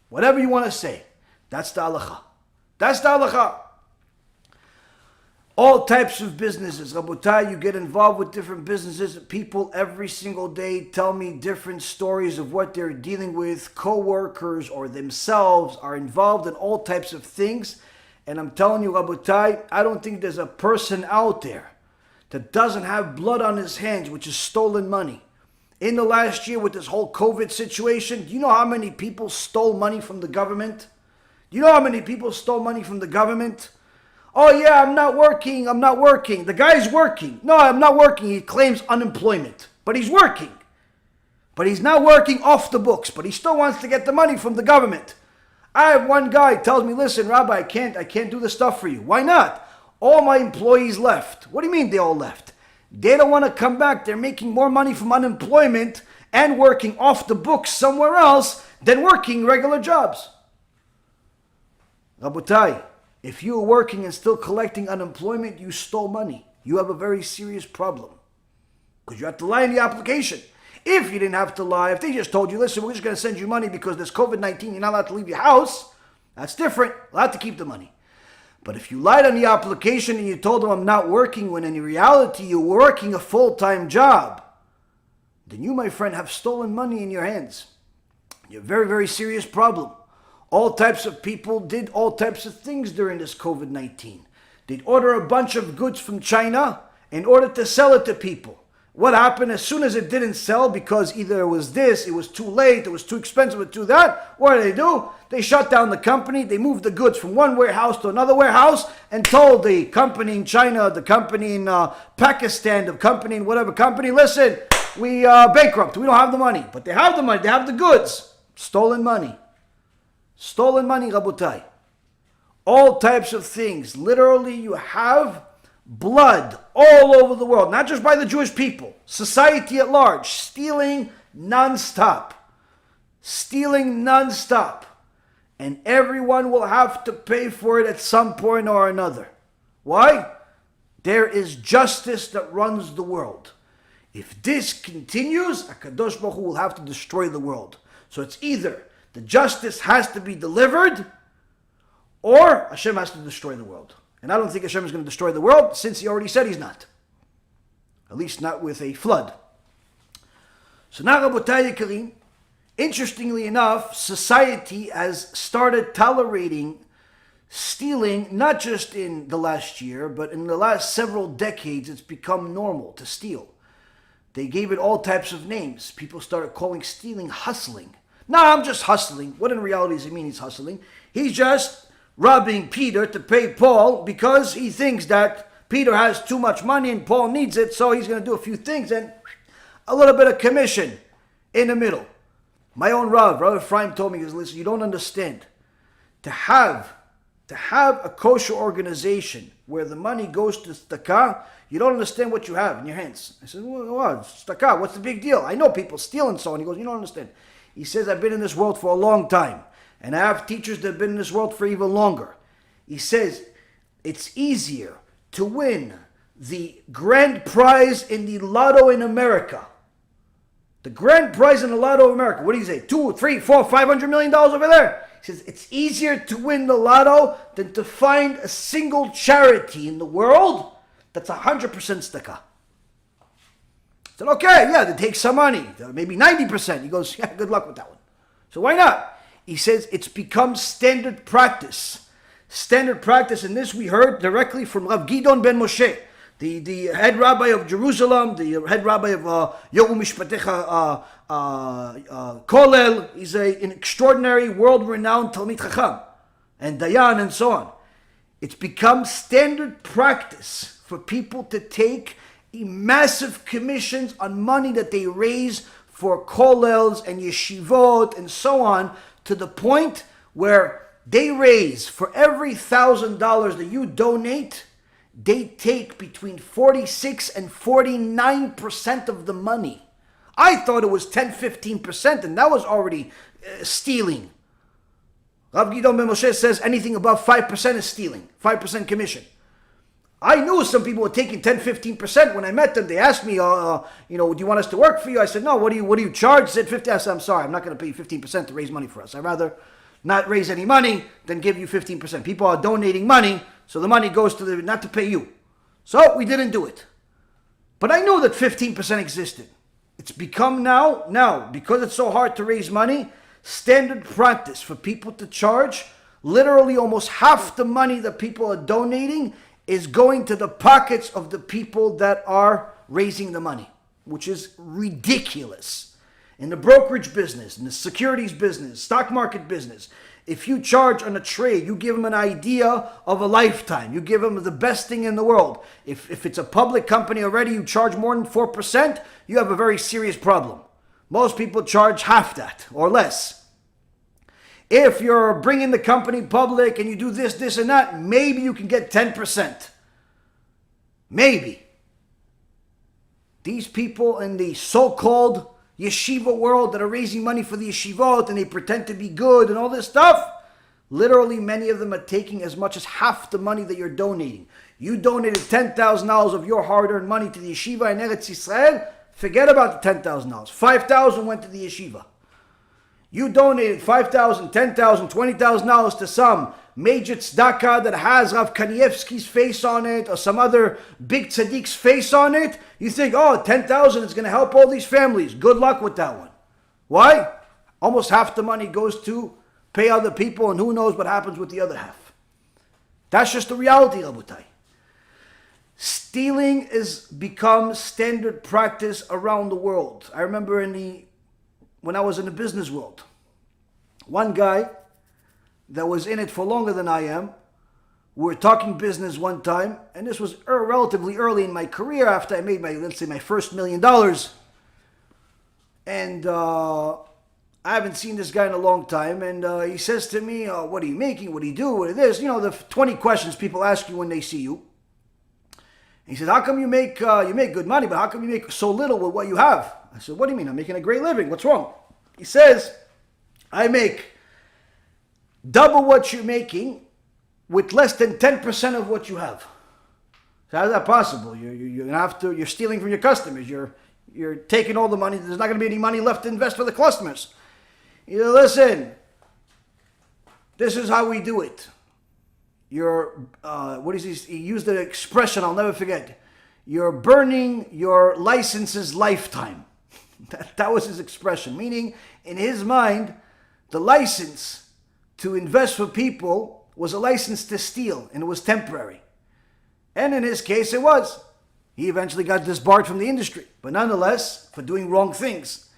Whatever you want to say. That's the halacha. That's the halacha. All types of businesses. Rabotai, you get involved with different businesses. People every single day tell me different stories of what they're dealing with. Co-workers or themselves are involved in all types of things. And I'm telling you, Rabotai, I don't think there's a person out there that doesn't have blood on his hands, which is stolen money. In the last year with this whole COVID situation, do you know how many people stole money from the government? Do you know how many people stole money from the government? Oh yeah, I'm not working. The guy's working. No, I'm not working. He claims unemployment, but he's working. But he's not working off the books, but he still wants to get the money from the government. I have one guy tells me, listen, Rabbi, I can't do the stuff for you. Why not? All my employees left. What do you mean they all left? They don't want to come back. They're making more money from unemployment and working off the books somewhere else than working regular jobs. Rabotai, if you're working and still collecting unemployment, you stole money. You have a very serious problem. Because you have to lie in the application. If you didn't have to lie, if they just told you, listen, we're just going to send you money because there's COVID-19, you're not allowed to leave your house, that's different. Allowed to keep the money. But if you lied on the application and you told them I'm not working, when in reality you're working a full-time job, then you, my friend, have stolen money in your hands. You have a very, very serious problem. All types of people did all types of things during this COVID-19. They'd order a bunch of goods from China in order to sell it to people. What happened? As soon as it didn't sell, because either it was this, it was too late, it was too expensive to do that, what do? They shut down the company, they moved the goods from one warehouse to another warehouse and told the company in China, the company in Pakistan, the company in whatever company, listen, we bankrupt, we don't have the money. But they have the money, they have the goods. Stolen money. Stolen money, Rabotai. All types of things. Literally, you have blood all over the world, not just by the Jewish people, society at large, stealing non-stop. Stealing non-stop. And everyone will have to pay for it at some point or another. Why? There is justice that runs the world. If this continues, HaKadosh Baruch Hu will have to destroy the world. So it's either the justice has to be delivered, or Hashem has to destroy the world. And I don't think Hashem is going to destroy the world, since he already said he's not. At least not with a flood. So now, Rabotai Yekarim, interestingly enough, society has started tolerating stealing, not just in the last year, but in the last several decades, it's become normal to steal. They gave it all types of names. People started calling stealing hustling. No, I'm just hustling. What in reality does it mean he's hustling? He's just robbing Peter to pay Paul because he thinks that Peter has too much money and Paul needs it, so he's going to do a few things and a little bit of commission in the middle. My own Rav Ephraim told me, he goes, listen, you don't understand. To have a kosher organization where the money goes to tzedakah, you don't understand what you have in your hands. I said, well, what? Tzedakah, what's the big deal? I know people steal and so on. He goes, you don't understand. He says, I've been in this world for a long time, and I have teachers that have been in this world for even longer. He says, it's easier to win the grand prize in the lotto in America. The grand prize in the lotto in America. What do you say? 2, 3, 4, $500 million over there? He says, it's easier to win the lotto than to find a single charity in the world that's 100% tzedakah. I said, okay, yeah, they take some money, maybe 90%. He goes, yeah, good luck with that one. So why not? He says, it's become standard practice. Standard practice, and this we heard directly from Rav Gidon ben Moshe, the head rabbi of Jerusalem, the head rabbi of Yoru Mishpatecha Kolel. He's an extraordinary, world-renowned Talmid Chacham, and Dayan, and so on. It's become standard practice for people to take massive commissions on money that they raise for kollels and yeshivot and so on, to the point where they raise, for every $1,000 that you donate, they take between 46 and 49% of the money. I thought it was 10-15%, and that was already stealing. Rav Gidon ben Moshe says anything above 5% is stealing, 5% commission. I knew some people were taking 10-15%. When I met them, they asked me, do you want us to work for you? I said, no, what do you charge? They said 50. I said, I'm sorry, I'm not going to pay you 15% to raise money for us. I'd rather not raise any money than give you 15%. People are donating money, so the money goes to not to pay you. So we didn't do it. But I knew that 15% existed. It's become now, because it's so hard to raise money, standard practice for people to charge literally almost half the money that people are donating is going to the pockets of the people that are raising the money, which is ridiculous. In the brokerage business, in the securities business, stock market business, if you charge on a trade, you give them an idea of a lifetime. You give them the best thing in the world. If it's a public company already, you charge more than 4%, you have a very serious problem. Most people charge half that or less. If you're bringing the company public and you do this, and that, maybe you can get 10%. Maybe. These people in the so-called yeshiva world that are raising money for the yeshivot and they pretend to be good and all this stuff, literally many of them are taking as much as half the money that you're donating. You donated $10,000 of your hard-earned money to the yeshiva in Eretz Yisrael, forget about the $10,000. $5,000 went to the yeshiva. You donated $5,000, $10,000, $20,000 to some major tzedakah that has Rav Kanievsky's face on it or some other big tzaddik's face on it. You think, oh, $10,000 is going to help all these families. Good luck with that one. Why? Almost half the money goes to pay other people, and who knows what happens with the other half. That's just the reality, Rabotai. Stealing has become standard practice around the world. I remember when I was in the business world, one guy that was in it for longer than I am, we were talking business one time, and this was relatively early in my career after I made my first $1 million. And I haven't seen this guy in a long time, and he says to me, what are you making? What do you do? What is this? The 20 questions people ask you when they see you. He said, how come you make good money, but how come you make so little with what you have? I said, what do you mean? I'm making a great living. What's wrong? He says, I make double what you're making with less than 10% of what you have. So how is that possible? You're stealing from your customers. You're taking all the money. There's not going to be any money left to invest for the customers. He said, listen, this is how we do it. He used the expression I'll never forget. You're burning your license's lifetime. That was his expression. Meaning, in his mind, the license to invest for people was a license to steal, and it was temporary. And in his case, it was. He eventually got disbarred from the industry, but nonetheless, for doing wrong things.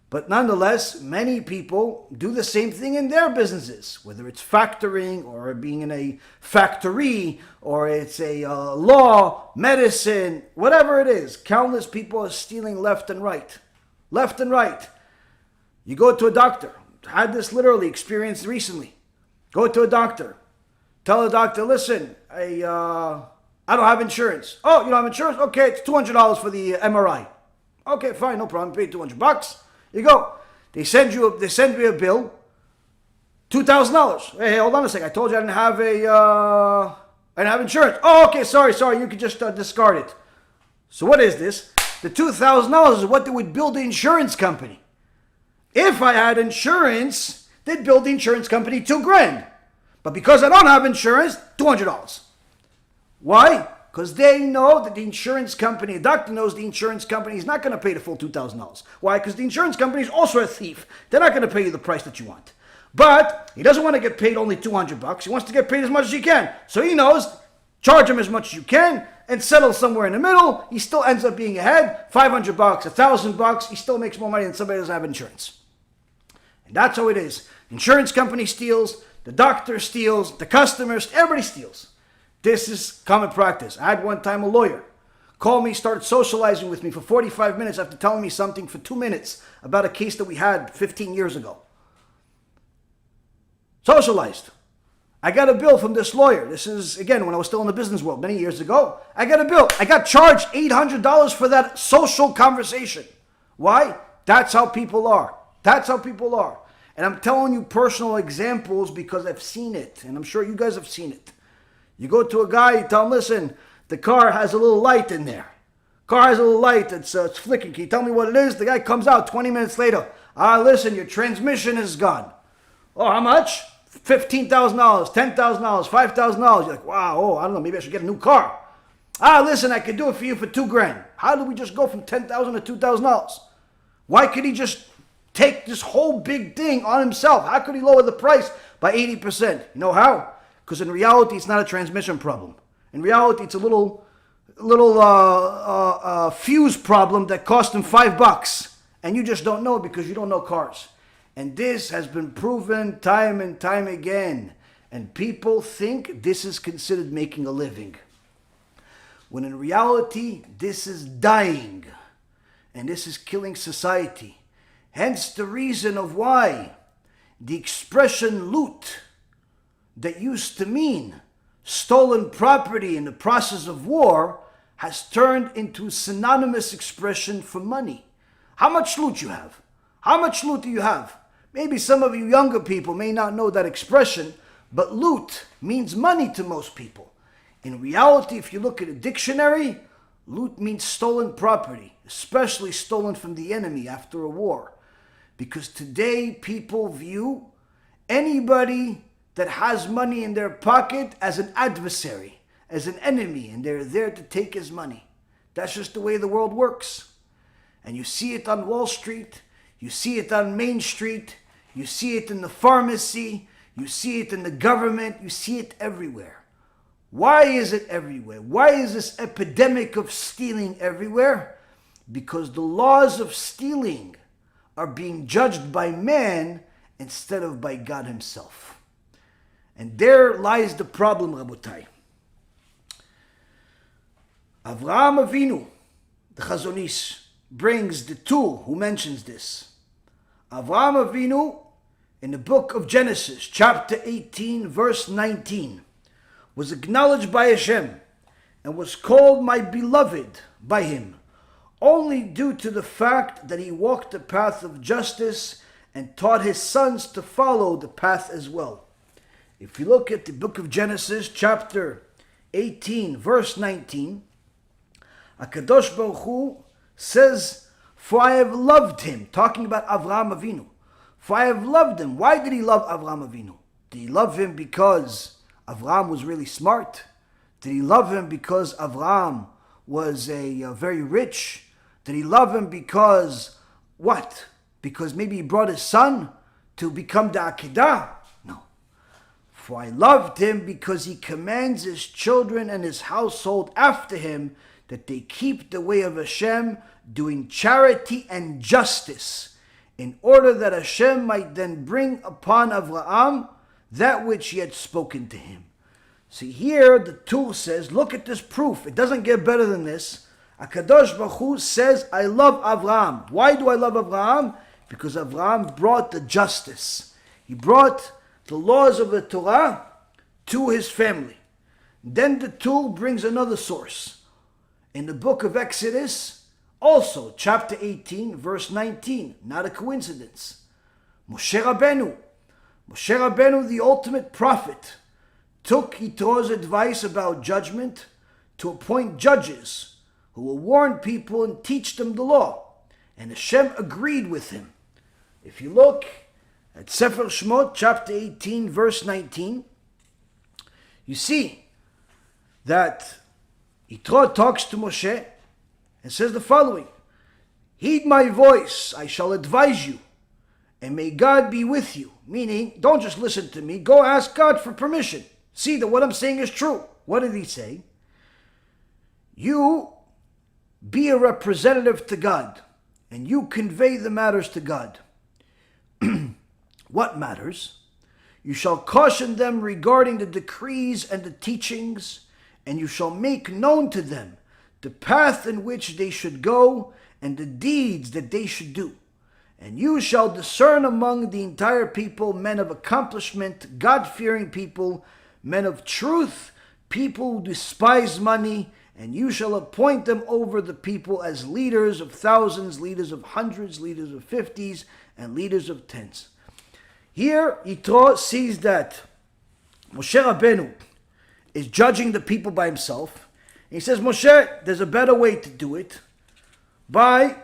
But nonetheless, many people do the same thing in their businesses, whether it's factoring or being in a factory or it's a law, medicine, whatever it is. Countless people are stealing left and right. Left and right. You go to a doctor. Had this literally experienced recently. Go to a doctor. Tell the doctor, listen, I don't have insurance. Oh, you don't have insurance? Okay, it's $200 for the MRI. Okay, fine, no problem. Pay $200. You go. They send me a bill, $2,000. Hey, hold on a second. I told you I didn't have insurance. Oh, okay, sorry. You could just discard it. So what is this? The $2,000 is what they would bill the insurance company. If I had insurance, they'd bill the insurance company $2,000. But because I don't have insurance, $200. Why? Because they know that the insurance company, the doctor knows the insurance company is not going to pay the full $2,000. Why? Because the insurance company is also a thief. They're not going to pay you the price that you want. But he doesn't want to get paid only $200. He wants to get paid as much as he can. So he knows, charge him as much as you can and settle somewhere in the middle. He still ends up being ahead. $500, $1,000. He still makes more money than somebody who doesn't have insurance. And that's how it is. Insurance company steals. The doctor steals. The customers. Everybody steals. This is common practice. I had one time a lawyer call me, start socializing with me for 45 minutes after telling me something for 2 minutes about a case that we had 15 years ago. Socialized. I got a bill from this lawyer. This is, again, when I was still in the business world many years ago. I got a bill. I got charged $800 for that social conversation. Why? That's how people are. That's how people are. And I'm telling you personal examples because I've seen it. And I'm sure you guys have seen it. You go to a guy, you tell him, listen, the car has a little light in there. Car has a little light, it's flicking. Can you tell me what it is? The guy comes out 20 minutes later. Listen, your transmission is gone. Oh, how much? $15,000, $10,000, $5,000. You're like, wow, I don't know, maybe I should get a new car. Listen, I could do it for you for $2,000. How did we just go from $10,000 to $2,000? Why could he just take this whole big thing on himself? How could he lower the price by 80%? You know how? Because in reality, it's not a transmission problem. In reality, it's a little fuse problem that cost him $5. And you just don't know because you don't know cars. And this has been proven time and time again. And people think this is considered making a living. When in reality, this is dying. And this is killing society. Hence the reason of why the expression loot that used to mean stolen property in the process of war has turned into a synonymous expression for money. How much loot you have? How much loot do you have? Maybe some of you younger people may not know that expression, but loot means money to most people. In reality, if you look at a dictionary, loot means stolen property, especially stolen from the enemy after a war. Because today people view anybody that has money in their pocket as an adversary, as an enemy, and they're there to take his money. That's just the way the world works. And you see it on Wall Street, you see it on Main Street, you see it in the pharmacy, you see it in the government, you see it everywhere. Why is it everywhere? Why is this epidemic of stealing everywhere? Because the laws of stealing are being judged by man instead of by God himself. And there lies the problem, Rabotai. Avraham Avinu, the Chazon Ish, brings the two who mentions this. Avraham Avinu, in the book of Genesis, chapter 18, verse 19, was acknowledged by HaShem and was called my beloved by him, only due to the fact that he walked the path of justice and taught his sons to follow the path as well. If you look at the book of Genesis, chapter 18, verse 19, HaKadosh Baruch Hu says, for I have loved him, talking about Avraham Avinu. For I have loved him. Why did he love Avraham Avinu? Did he love him because Avraham was really smart? Did he love him because Avraham was very rich? Did he love him because, what? Because maybe he brought his son to become the Akedah? For I loved him because he commands his children and his household after him that they keep the way of HaShem, doing charity and justice, in order that HaShem might then bring upon Avraham that which he had spoken to him. See here, the Tur says, look at this proof. It doesn't get better than this. HaKadosh Baruch Hu says, I love Avraham. Why do I love Avraham? Because Avraham brought the justice. He brought the laws of the Torah to his family. Then the tool brings another source. In the book of Exodus, also chapter 18, verse 19, not a coincidence. Moshe Rabbeinu, the ultimate prophet, took Yitro's advice about judgment to appoint judges who will warn people and teach them the law. And Hashem agreed with him. If you look at Sefer Shemot, chapter 18, verse 19, you see that Yitro talks to Moshe and says the following: heed my voice, I shall advise you, and may God be with you. Meaning, don't just listen to me, go ask God for permission. See that what I'm saying is true. What did he say? You be a representative to God, and you convey the matters to God. What matters? You shall caution them regarding the decrees and the teachings, and you shall make known to them the path in which they should go and the deeds that they should do. And you shall discern among the entire people men of accomplishment, God-fearing people, men of truth, people who despise money, and you shall appoint them over the people as leaders of thousands, leaders of hundreds, leaders of 50s, and leaders of tens. Here, Yitro sees that Moshe Rabbeinu is judging the people by himself. He says, Moshe, there's a better way to do it by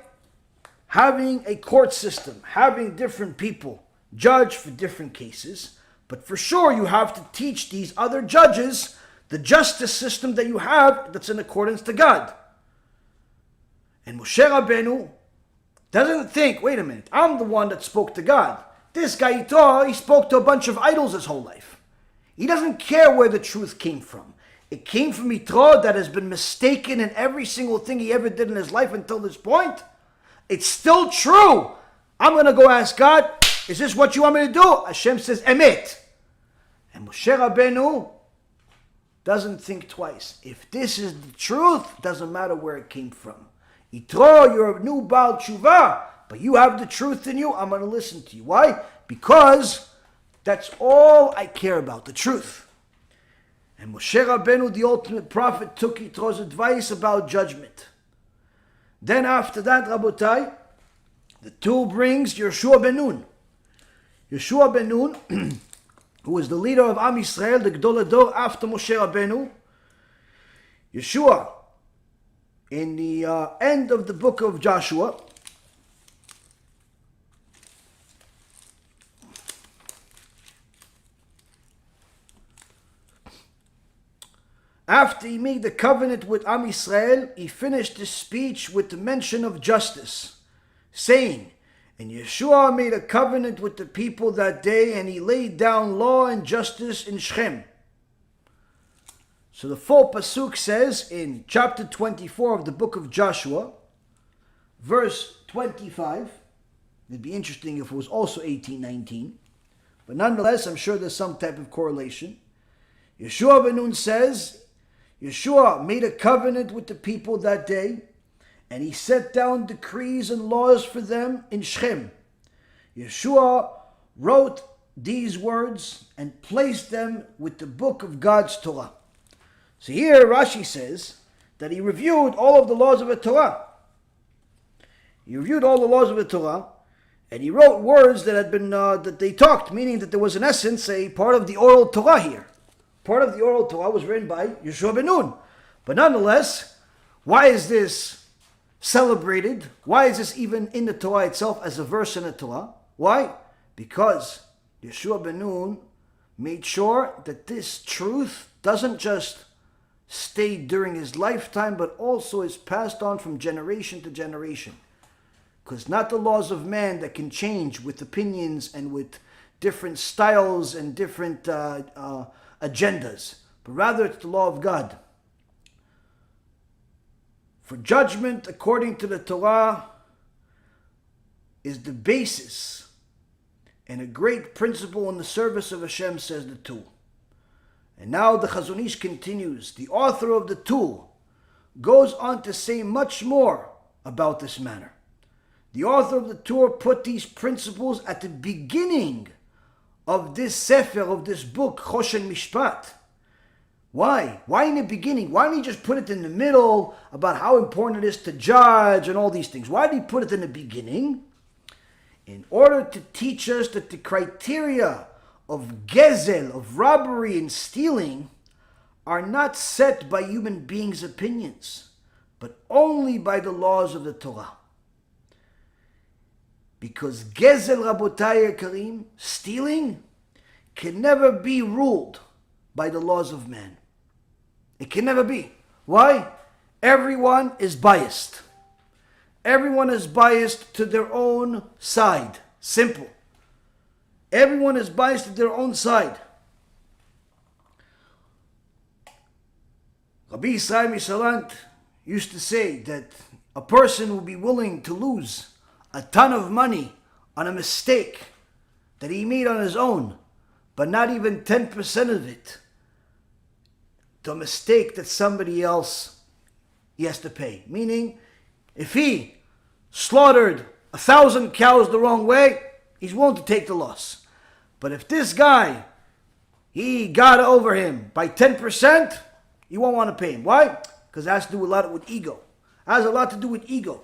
having a court system, having different people judge for different cases. But for sure, you have to teach these other judges the justice system that you have that's in accordance to God. And Moshe Rabbeinu doesn't think, wait a minute, I'm the one that spoke to God. This guy, Yitro, he spoke to a bunch of idols his whole life. He doesn't care where the truth came from. It came from Yitro that has been mistaken in every single thing he ever did in his life until this point. It's still true. I'm going to go ask God, is this what you want me to do? Hashem says, Emet. And Moshe Rabbeinu doesn't think twice. If this is the truth, doesn't matter where it came from. Yitro, you're a new Baal Tshuva, but you have the truth in you, I'm going to listen to you. Why? Because that's all I care about, the truth. And Moshe Rabbeinu, the ultimate prophet, took Yitro's advice about judgment. Then after that, Rabotai, the tool brings Yeshua ben Nun. Yeshua ben Nun, who was the leader of Am Yisrael, the Gdol Hador after Moshe Rabbeinu. Yeshua, in the end of the book of Joshua, after he made the covenant with Am Yisrael, he finished his speech with the mention of justice, saying, and Yeshua made a covenant with the people that day, and he laid down law and justice in Shechem. So the full pasuk says in chapter 24 of the book of Joshua, verse 25. It'd be interesting if it was also 18:19, but nonetheless, I'm sure there's some type of correlation. Yeshua ben Nun says, Yeshua made a covenant with the people that day, and he set down decrees and laws for them in Shechem. Yeshua wrote these words and placed them with the book of God's Torah. So here Rashi says that he reviewed all of the laws of the Torah. He reviewed all the laws of the Torah, and he wrote words that had been that they talked, meaning that there was in essence a part of the oral Torah here. Part of the oral Torah was written by Yeshua ben Nun. But nonetheless, why is this celebrated? Why is this even in the Torah itself as a verse in the Torah? Why? Because Yeshua ben Nun made sure that this truth doesn't just stay during his lifetime, but also is passed on from generation to generation. Because not the laws of man that can change with opinions and with different styles and different agendas, but rather it's the law of God. For judgment according to the Torah is the basis and a great principle in the service of Hashem, says the tool. And now the Chazon Ish continues. The author of the tool goes on to say much more about this matter. The author of the Torah put these principles at the beginning of this sefer, of this book, Choshen Mishpat. Why? Why in the beginning? Why didn't he just put it in the middle about how important it is to judge and all these things? Why did he put it in the beginning? In order to teach us that the criteria of GEZEL, of robbery and stealing, are not set by human beings' opinions, but only by the laws of the Torah. Because GEZEL, Rabotai Karim, stealing, can never be ruled by the laws of man. It can never be. Why? Everyone is biased. Everyone is biased to their own side. Simple. Everyone is biased to their own side. Rabbi Yisrael Misalant used to say that a person will be willing to lose a ton of money on a mistake that he made on his own, but not even 10% of it to a mistake that somebody else he has to pay. Meaning, if he slaughtered 1,000 cows the wrong way, he's willing to take the loss. But if this guy, he got over him by 10%, he won't want to pay him. Why? Because it has to do a lot with ego. It has a lot to do with ego.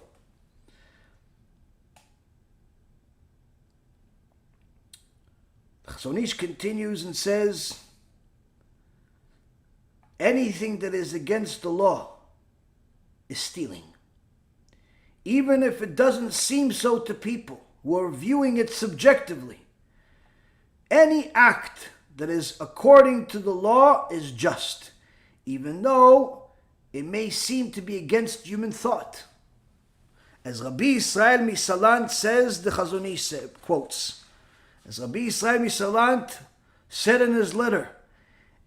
Chazon Ish continues and says, anything that is against the law is stealing. Even if it doesn't seem so to people who are viewing it subjectively. Any act that is according to the law is just, even though it may seem to be against human thought. As Rabbi Yisrael Misalant says, the Chazon Ish quotes, as Rabbi Yisrael Misalant said in his letter,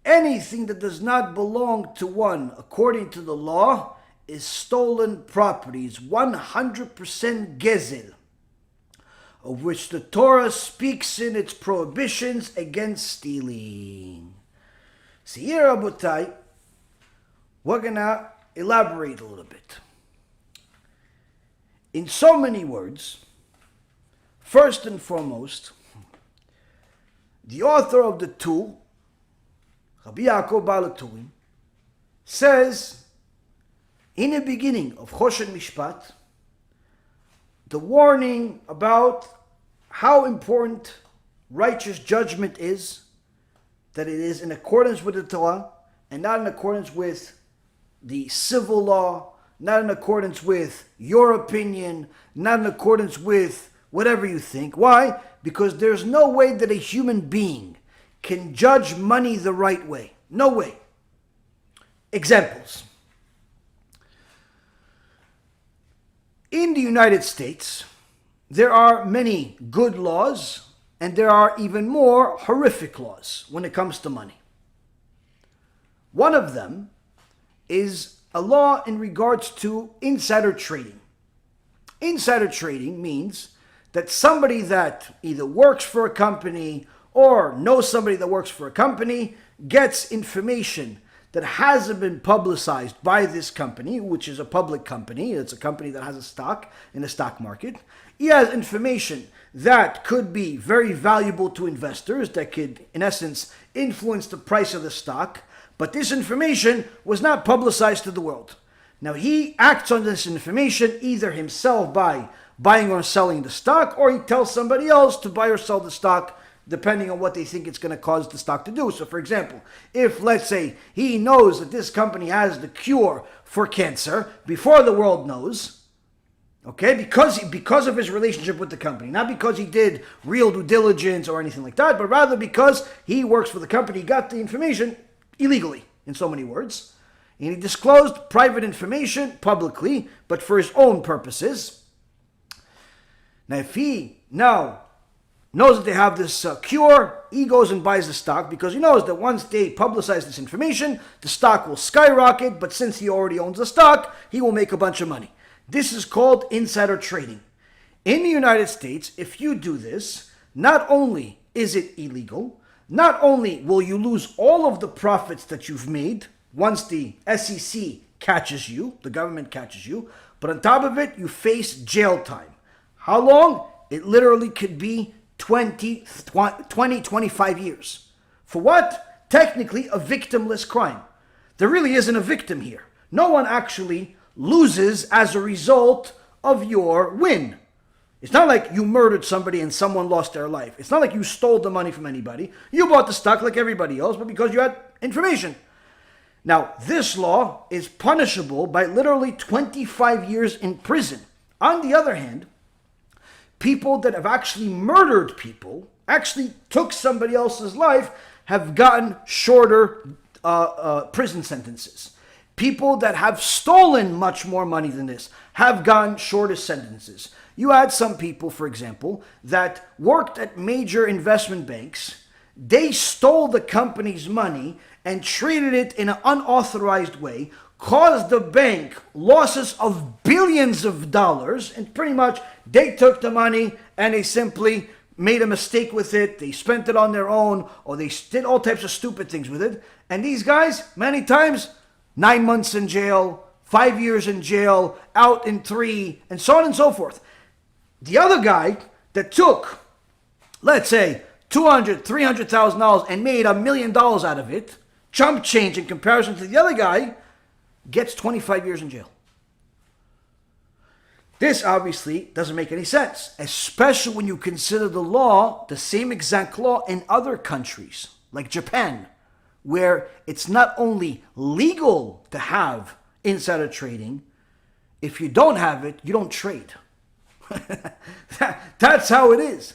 anything that does not belong to one according to the law is stolen property, is 100% GEZEL, of which the Torah speaks in its prohibitions against stealing. So here, Rabotai, we're going to elaborate a little bit. In so many words, first and foremost, the author of the tool, Rabbi Yaakov Baal HaTurim, says in the beginning of Choshen Mishpat, the warning about how important righteous judgment is, that it is in accordance with the Torah and not in accordance with the civil law, not in accordance with your opinion, not in accordance with whatever you think. Why? Because there's no way that a human being can judge money the right way. No way. Examples. In the United States, there are many good laws, and there are even more horrific laws when it comes to money. One of them is a law in regards to insider trading. Insider trading means that somebody that either works for a company or knows somebody that works for a company gets information that hasn't been publicized by this company, which is a public company. It's a company that has a stock in the stock market. He has information that could be very valuable to investors, that could, in essence, influence the price of the stock. But this information was not publicized to the world. Now he acts on this information either himself by buying or selling the stock, or he tells somebody else to buy or sell the stock depending on what they think it's going to cause the stock to do. So for example, if let's say he knows that this company has the cure for cancer before the world knows, okay, because of his relationship with the company, not because he did real due diligence or anything like that, but rather because he works for the company, he got the information illegally, in so many words, and he disclosed private information publicly, but for his own purposes. Now if he now knows that they have this cure, he goes and buys the stock because he knows that once they publicize this information, the stock will skyrocket, but since he already owns the stock, he will make a bunch of money. This is called insider trading. In the United States, if you do this, not only is it illegal, not only will you lose all of the profits that you've made once the SEC catches you, the government catches you, but on top of it, you face jail time. How long? It literally could be 20, 25 years. For what? Technically a victimless crime. There really isn't a victim here. No one actually loses as a result of your win. It's not like you murdered somebody and someone lost their life. It's not like you stole the money from anybody. You bought the stock like everybody else, but because you had information. Now, this law is punishable by literally 25 years in prison. On the other hand, people that have actually murdered people, actually took somebody else's life, have gotten shorter prison sentences. People that have stolen much more money than this have gotten shorter sentences. You had some people, for example, that worked at major investment banks. They stole the company's money and treated it in an unauthorized way, caused the bank losses of billions of dollars, and pretty much they took the money and they simply made a mistake with it. They spent it on their own, or they did all types of stupid things with it. And these guys, many times, 9 months in jail, 5 years in jail, out in 3, and so on and so forth. The other guy that took, let's say, $200,000, $300,000 and made $1 million out of it, chump change in comparison to the other guy, gets 25 years in jail. This obviously doesn't make any sense, especially when you consider the law, the same exact law in other countries, like Japan, where it's not only legal to have insider trading, if you don't have it, you don't trade. That's how it is.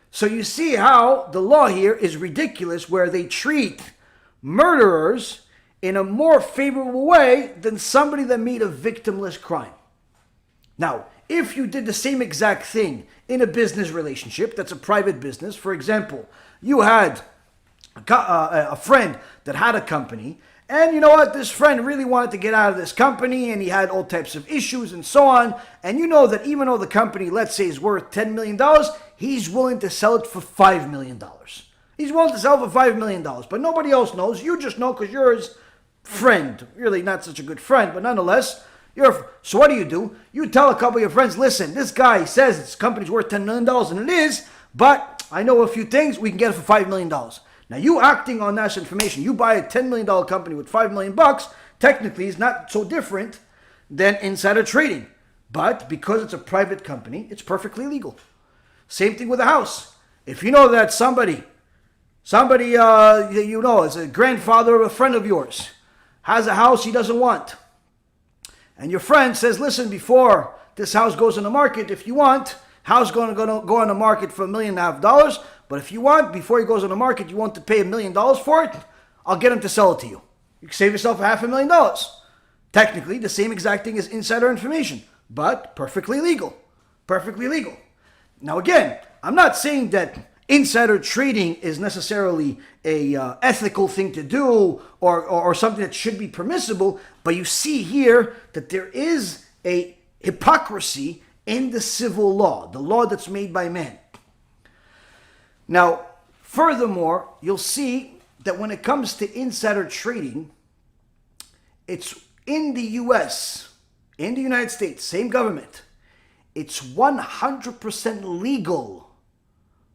So you see how the law here is ridiculous, where they treat murderers in a more favorable way than somebody that made a victimless crime. Now, if you did the same exact thing in a business relationship, that's a private business. For example, you had a friend that had a company, and you know what, this friend really wanted to get out of this company, and he had all types of issues and so on, and you know that even though the company, let's say, is worth $10 million, he's willing to sell it for $5 million. He's willing to sell it for $5 million, but nobody else knows. You just know because you're his friend. Really not such a good friend, but nonetheless, so what do? You tell a couple of your friends, listen, this guy says his company's worth $10 million, and it is, but I know a few things, we can get it for $5 million. Now, you acting on that information, you buy a $10 million company with $5 million, technically is not so different than insider trading. But because it's a private company, it's perfectly legal. Same thing with a house. If you know that somebody you know is a grandfather of a friend of yours, has a house he doesn't want, and your friend says, listen, before this house goes on the market, if you want, house going to go on the market for $1.5 million, but if you want, before he goes on the market, you want to pay $1 million for it, I'll get him to sell it to you. You can save yourself $500,000. Technically, the same exact thing as insider information, but perfectly legal. Perfectly legal. Now again, I'm not saying that insider trading is necessarily a ethical thing to do or something that should be permissible, but you see here that there is a hypocrisy in the civil law, the law that's made by man. Now, furthermore, you'll see that when it comes to insider trading, it's in the US, in the United States, same government, it's 100% legal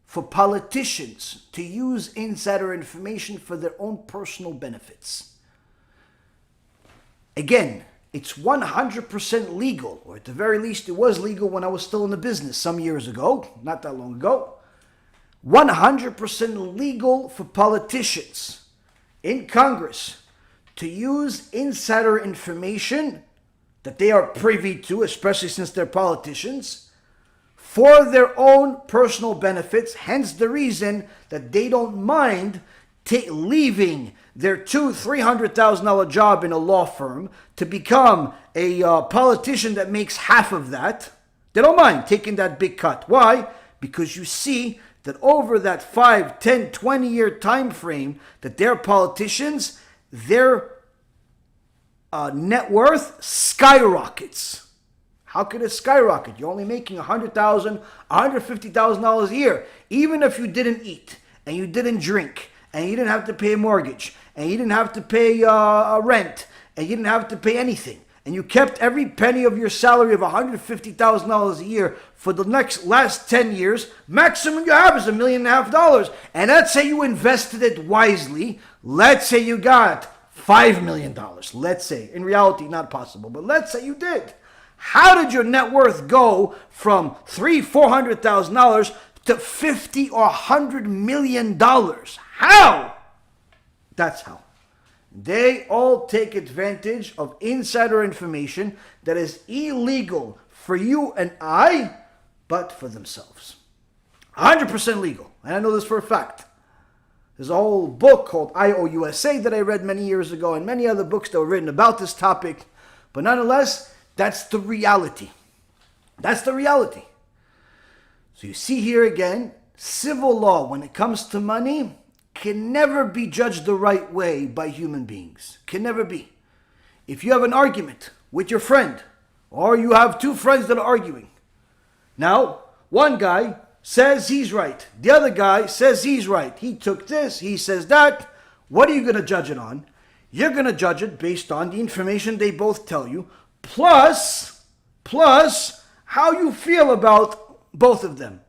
for politicians to use insider information for their own personal benefits. Again, it's 100% legal, or at the very least it was legal when I was still in the business some years ago, not that long ago. 100% legal for politicians in Congress to use insider information that they are privy to, especially since they're politicians, for their own personal benefits. Hence the reason that they don't mind leaving their $200,000-$300,000 job in a law firm to become a politician that makes half of that. They don't mind taking that big cut. Why? Because you see that over that 5, 10, 20-year time frame that they're politicians, their net worth skyrockets. How could it skyrocket? You're only making $100,000, $150,000 a year. Even if you didn't eat, and you didn't drink, and you didn't have to pay a mortgage, and you didn't have to pay rent, and you didn't have to pay anything, and you kept every penny of your salary of $150,000 a year for the last 10 years, maximum you have is $1.5 million. And let's say you invested it wisely. Let's say you got $5 million. Let's say, in reality, not possible, but let's say you did. How did your net worth go from $300,000-$400,000 to $50 or $100 million? How? That's how. They all take advantage of insider information that is illegal for you and I, but for themselves. 100% legal. And I know this for a fact. There's a whole book called IOUSA that I read many years ago, and many other books that were written about this topic. But nonetheless, that's the reality. That's the reality. So you see here again, civil law, when it comes to money, can never be judged the right way by human beings. Can never be. If you have an argument with your friend, or you have two friends that are arguing, now, one guy says he's right. The other guy says he's right. He took this, he says that. What are you going to judge it on? You're going to judge it based on the information they both tell you, plus how you feel about both of them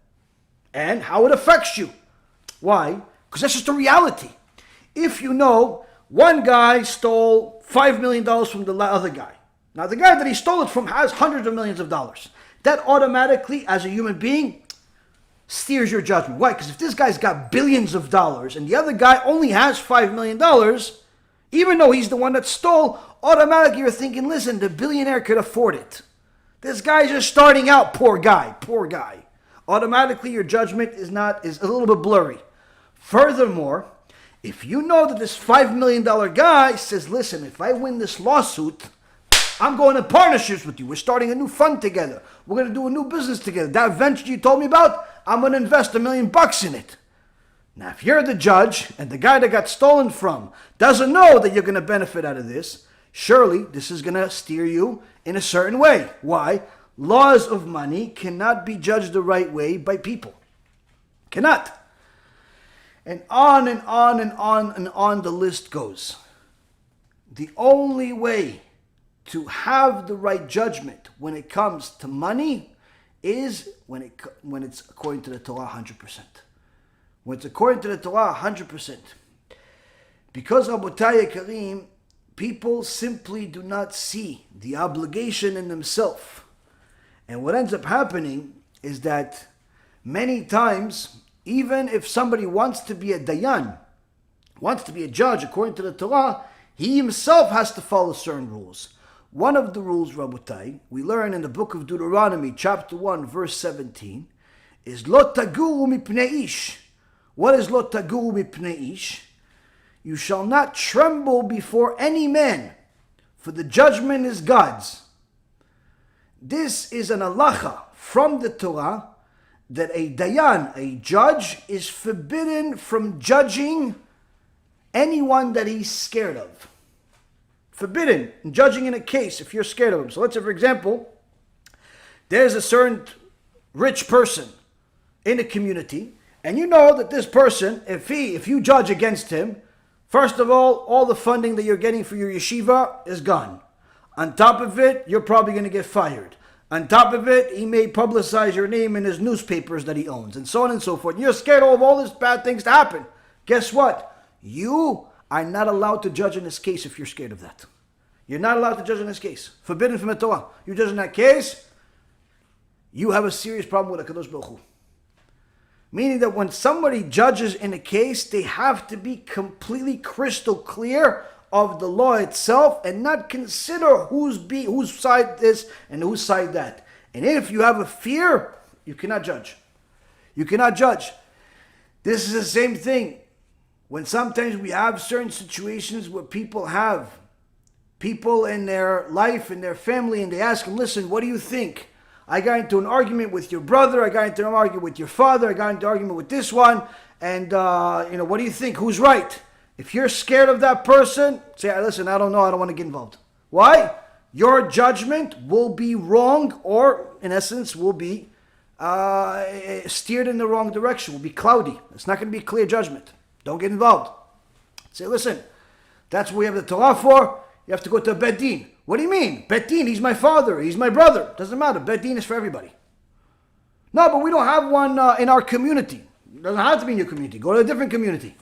and how it affects you. Why? Because that's just the reality. If you know one guy stole $5 million from the other guy. Now the guy that he stole it from has hundreds of millions of dollars. That automatically, as a human being, steers your judgment. Why? Because if this guy's got billions of dollars and the other guy only has $5 million, even though he's the one that stole, automatically you're thinking, listen, the billionaire could afford it. This guy's just starting out, poor guy. Automatically your judgment is a little bit blurry. Furthermore, if you know that this $5 million guy says, listen, if I win this lawsuit, I'm going in partnerships with you. We're starting a new fund together. We're going to do a new business together. That venture you told me about, I'm going to invest $1 million in it. Now, if you're the judge and the guy that got stolen from doesn't know that you're going to benefit out of this, surely this is going to steer you in a certain way. Why? Laws of money cannot be judged the right way by people. Cannot. And on and on and on and on the list goes. The only way to have the right judgment when it comes to money is when it's according to the Torah 100%. When it's according to the Torah 100%. Because Rabotai Karim, people simply do not see the obligation in themselves. And what ends up happening is that many times, even if somebody wants to be a dayan, wants to be a judge according to the Torah, he himself has to follow certain rules. One of the rules, Rabotai, we learn in the book of Deuteronomy, chapter 1, verse 17, is Lo taguru mipnei ish. What is Lo taguru mipnei ish? You shall not tremble before any man, for the judgment is God's. This is an halacha from the Torah that a dayan, a judge, is forbidden from judging anyone that he's scared of. Forbidden in judging in a case if you're scared of him. So let's say, for example, there's a certain rich person in a community, and you know that this person, if you judge against him, first of all the funding that you're getting for your yeshiva is gone. On top of it, you're probably going to get fired. On top of it, he may publicize your name in his newspapers that he owns, and so on and so forth. You're scared of all these bad things to happen. Guess what? You are not allowed to judge in this case if you're scared of that. You're not allowed to judge in this case. Forbidden from the Torah. You judge in that case, you have a serious problem with HaKadosh Baruch Hu. Meaning that when somebody judges in a case, they have to be completely crystal clear of the law itself and not consider whose side this and whose side that. And if you have a fear, you cannot judge. You cannot judge. This is the same thing. When sometimes we have certain situations where people have people in their life, in their family, and they ask them, listen, what do you think? I got into an argument with your brother, I got into an argument with your father, I got into an argument with this one, and what do you think? Who's right? If you're scared of that person, say, listen, I don't know, I don't want to get involved. Why? Your judgment will be wrong, or in essence will be steered in the wrong direction, will be cloudy. It's not going to be clear judgment. Don't get involved. Say, listen, that's what we have the Torah for. You have to go to a Beit Din. What do you mean? Bet din, he's my father, he's my brother. Doesn't matter. Bet din is for everybody. No, but we don't have one in our community. It doesn't have to be in your community. Go to a different community.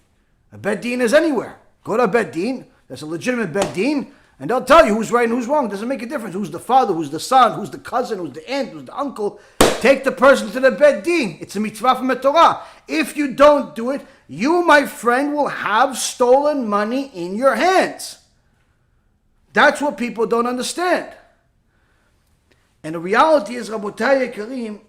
A bet din is anywhere. Go to a bet din. That's a legitimate bet din. And they'll tell you who's right and who's wrong. It doesn't make a difference. Who's the father, who's the son, who's the cousin, who's the aunt, who's the uncle. Take the person to the bet din. It's a mitzvah from the Torah. If you don't do it, you, my friend, will have stolen money in your hands. That's what people don't understand. And the reality is, Rabotai Karim,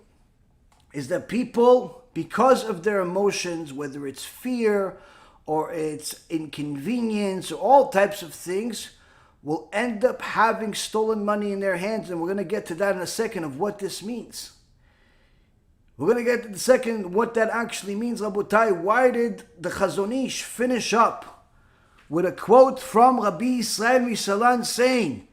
is that people, because of their emotions, whether it's fear or it's inconvenience or all types of things, will end up having stolen money in their hands. And we're going to get to that in a second of what this means. We're going to get to the second what that actually means, Rabotai. Why did the Chazon Ish finish up with a quote from Rabbi Yisrael Misalan saying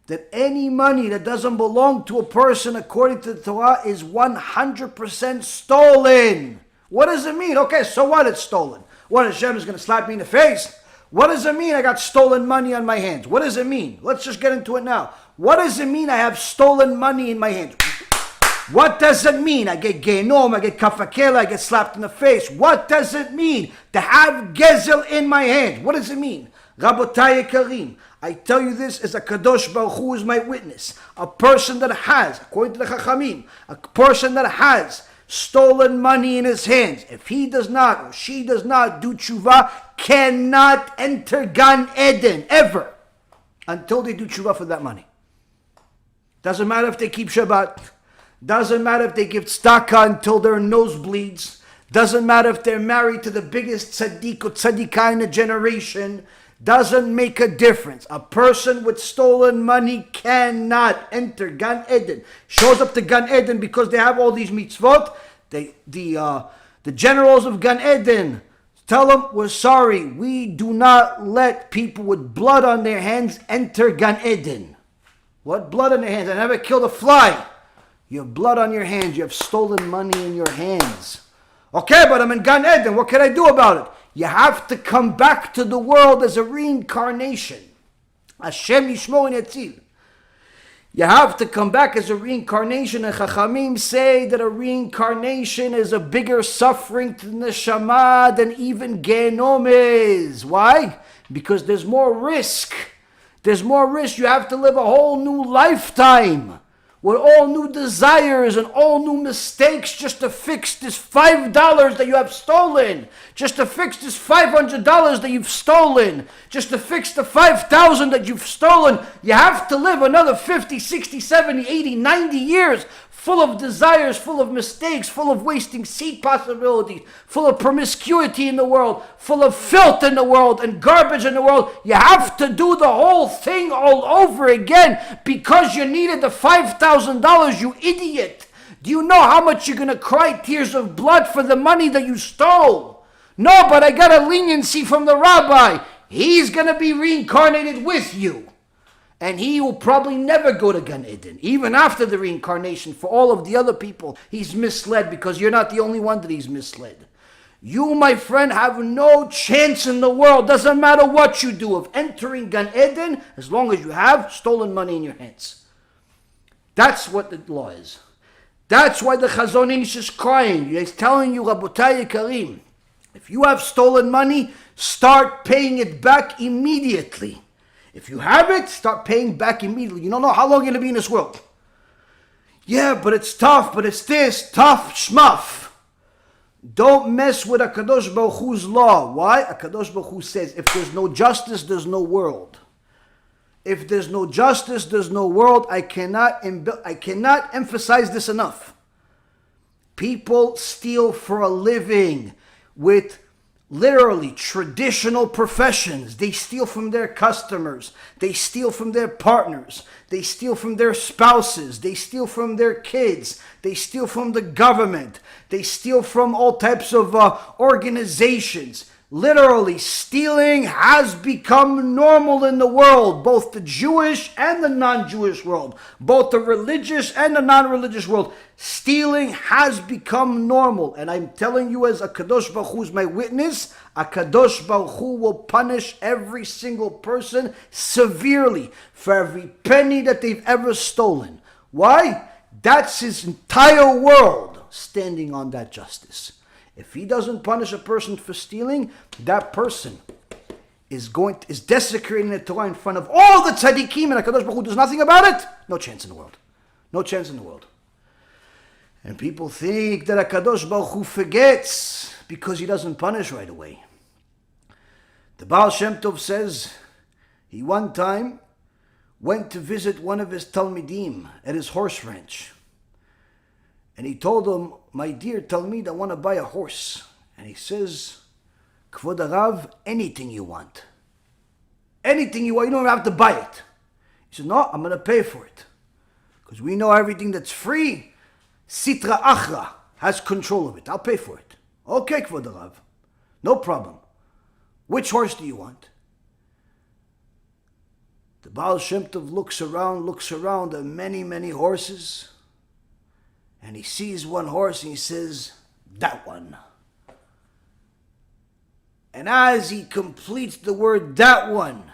that any money that doesn't belong to a person according to the Torah is 100% stolen? What does it mean? Okay, so what? It's stolen. What, HaShem is going to slap me in the face? What does it mean I got stolen money on my hands? What does it mean? Let's just get into it now. What does it mean I have stolen money in my hands? What does it mean? I get genom, I get kafakela, I get slapped in the face. What does it mean to have GEZEL in my hand? What does it mean? Rabotai Karim, I tell you this as a Kadosh Baruch Hu is my witness. A person that has, according to the Chachamim, a person that has stolen money in his hands, if he does not or she does not do tshuva, cannot enter Gan Eden ever until they do tshuva for that money. Doesn't matter if they keep Shabbat. Doesn't matter if they give tzedakah until their nose bleeds. Doesn't matter if they're married to the biggest tzaddik or tzaddikah in a generation. Doesn't make a difference. A person with stolen money cannot enter Gan Eden. Shows up to Gan Eden because they have all these mitzvot. The generals of Gan Eden tell them, we're sorry, we do not let people with blood on their hands enter Gan Eden. What blood on their hands? I never killed a fly. You have blood on your hands. You have stolen money in your hands. Okay, but I'm in Gan Eden. What can I do about it? You have to come back to the world as a reincarnation. HaShem Yishmor Yatzil. You have to come back as a reincarnation. And Chachamim say that a reincarnation is a bigger suffering to the neshama than even Gehenom is. Why? Because there's more risk. There's more risk. You have to live a whole new lifetime with all new desires and all new mistakes just to fix this $5 that you have stolen, just to fix this $500 that you've stolen, just to fix the $5,000 that you've stolen. You have to live another 50, 60, 70, 80, 90 years full of desires, full of mistakes, full of wasting seed possibilities, full of promiscuity in the world, full of filth in the world and garbage in the world. You have to do the whole thing all over again because you needed the $5,000, you idiot. Do you know how much you're going to cry tears of blood for the money that you stole? No, but I got a leniency from the rabbi. He's going to be reincarnated with you. And he will probably never go to Gan Eden, even after the reincarnation. For all of the other people, he's misled because you're not the only one that he's misled. You, my friend, have no chance in the world, doesn't matter what you do, of entering Gan Eden as long as you have stolen money in your hands. That's what the law is. That's why the Chazon Ish is crying. He's telling you, Rabotai Karim, if you have stolen money, start paying it back immediately. If you have it, start paying back immediately. You don't know how long you're going to be in this world. Yeah, but it's tough, but it's this, tough shmuff. Don't mess with HaKadosh Baruch Hu's law. Why? HaKadosh Baruch Hu says, if there's no justice, there's no world. If there's no justice, there's no world. I cannot emphasize this enough. People steal for a living with literally traditional professions. They steal from their customers. They steal from their partners. They steal from their spouses. They steal from their kids. They steal from the government. They steal from all types of organizations. literally, stealing has become normal in the world, both the Jewish and the non-Jewish world, both the religious and the non-religious world. Stealing has become normal. And I'm telling you, as a Kadosh Baruch Hu is my witness, a Kadosh Baruch Hu will punish every single person severely for every penny that they've ever stolen. Why? That's his entire world standing on that justice. If he doesn't punish a person for stealing, that person is desecrating the Torah in front of all the tzaddikim, and HaKadosh Baruch Hu does nothing about it. No chance in the world. No chance in the world. And people think that HaKadosh Baruch Hu forgets because he doesn't punish right away. The Baal Shem Tov says he one time went to visit one of his Talmidim at his horse ranch. And he told him, my dear Talmid, I want to buy a horse. And he says, Kvod Harav, anything you want. Anything you want, you don't have to buy it. He said, no, I'm going to pay for it. Because we know everything that's free, Sitra Achra has control of it. I'll pay for it. Okay, Kvod Harav, no problem. Which horse do you want? The Baal Shem Tov looks around at many, many horses. And he sees one horse and he says, that one. And as he completes the word, that one,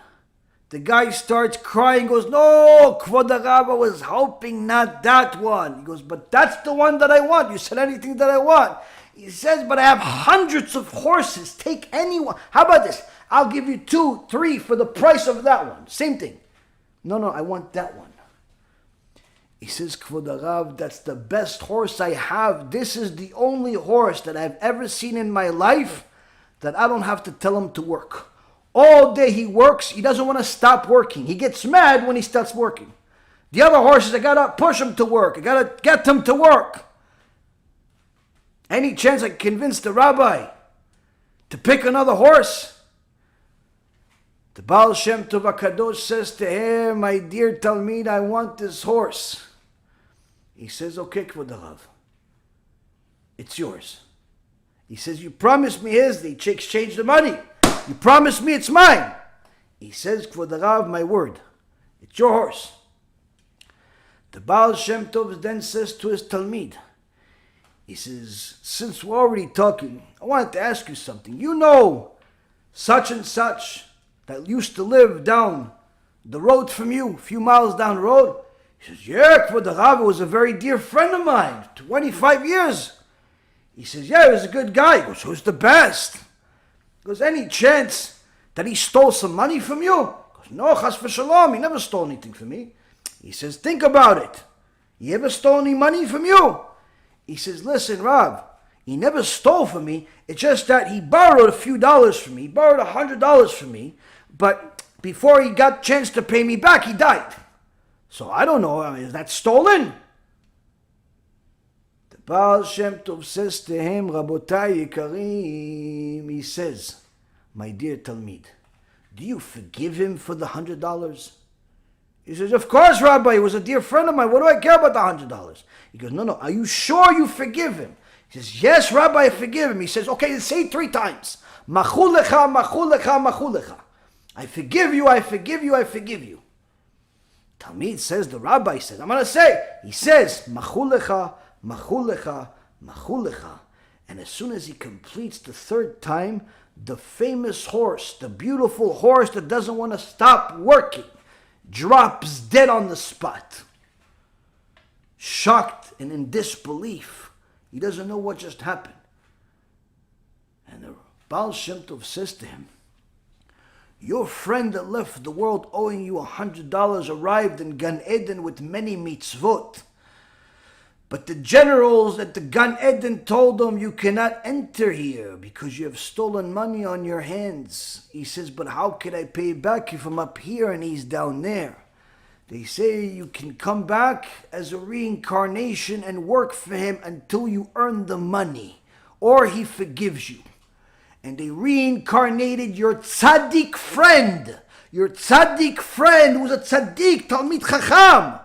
the guy starts crying, goes, no, Kvod Harav, I was hoping not that one. He goes, but that's the one that I want. You said anything that I want. He says, but I have hundreds of horses. Take any one. How about this? I'll give you 2, 3 for the price of that one. Same thing. No, I want that one. He says, Kvod Harav, that's the best horse I have. This is the only horse that I've ever seen in my life that I don't have to tell him to work. All day he works. He doesn't want to stop working. He gets mad when he starts working. The other horses, I got to push him to work. I got to get them to work. Any chance I can convince the rabbi to pick another horse? The Baal Shem Tov HaKadosh says to him, my dear Talmid, I want this horse. He says, okay, Kvod Harav, it's yours. He says, you promised me his. They exchange the money. You promised me it's mine. He says, Kvod Harav, my word, it's your horse. The Baal Shem Tov then says to his Talmid, he says, since we're already talking, I wanted to ask you something. You know such and such that used to live down the road from you, a few miles down the road? He says, yeah, Kvod Harav was a very dear friend of mine, 25 years. He says, yeah, he was a good guy. He goes, who's the best? He goes, any chance that he stole some money from you? He goes, no, chas v'shalom, he never stole anything from me. He says, think about it. He ever stole any money from you? He says, listen, Rav, he never stole from me. It's just that he borrowed a few dollars from me. He borrowed $100 from me. But before he got a chance to pay me back, he died. So I don't know, is that stolen? The Baal Shem Tov says to him, Rabotai Yekarim, he says, my dear Talmid, do you forgive him for the $100? He says, of course, Rabbi, he was a dear friend of mine. What do I care about the $100? He goes, no, are you sure you forgive him? He says, yes, Rabbi, I forgive him. He says, okay, say it 3 times. Machu lecha, machu lecha, machu lecha. I forgive you, I forgive you, I forgive you. Talmid says, the rabbi says, I'm going to say, he says, machu lecha, machu lecha, machu lecha. And as soon as he completes the 3rd time, the famous horse, the beautiful horse that doesn't want to stop working, drops dead on the spot. Shocked and in disbelief. He doesn't know what just happened. And the Baal Shem Tov says to him, your friend that left the world owing you $100 arrived in Gan Eden with many mitzvot. But the generals at the Gan Eden told him, you cannot enter here because you have stolen money on your hands. He says, but how can I pay back if I'm up here and he's down there? They say you can come back as a reincarnation and work for him until you earn the money, or he forgives you. And they reincarnated your tzaddik friend. Your tzaddik friend who's a tzaddik, Talmid Chacham.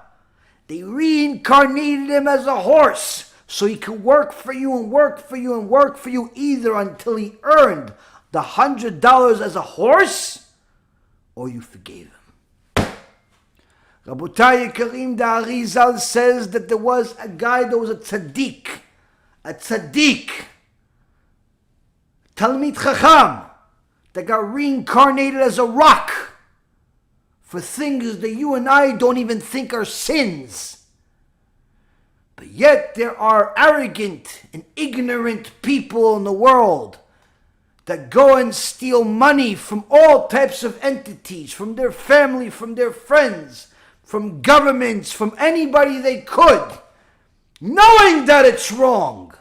They reincarnated him as a horse so he could work for you and work for you and work for you either until he earned the the $100 as a horse, or you forgave him. Rabotai Karim, the Arizal says that there was a guy that was a tzaddik, Talmid Chacham, that got reincarnated as a rock for things that you and I don't even think are sins. But yet there are arrogant and ignorant people in the world that go and steal money from all types of entities, from their family, from their friends, from governments, from anybody they could, knowing that it's wrong,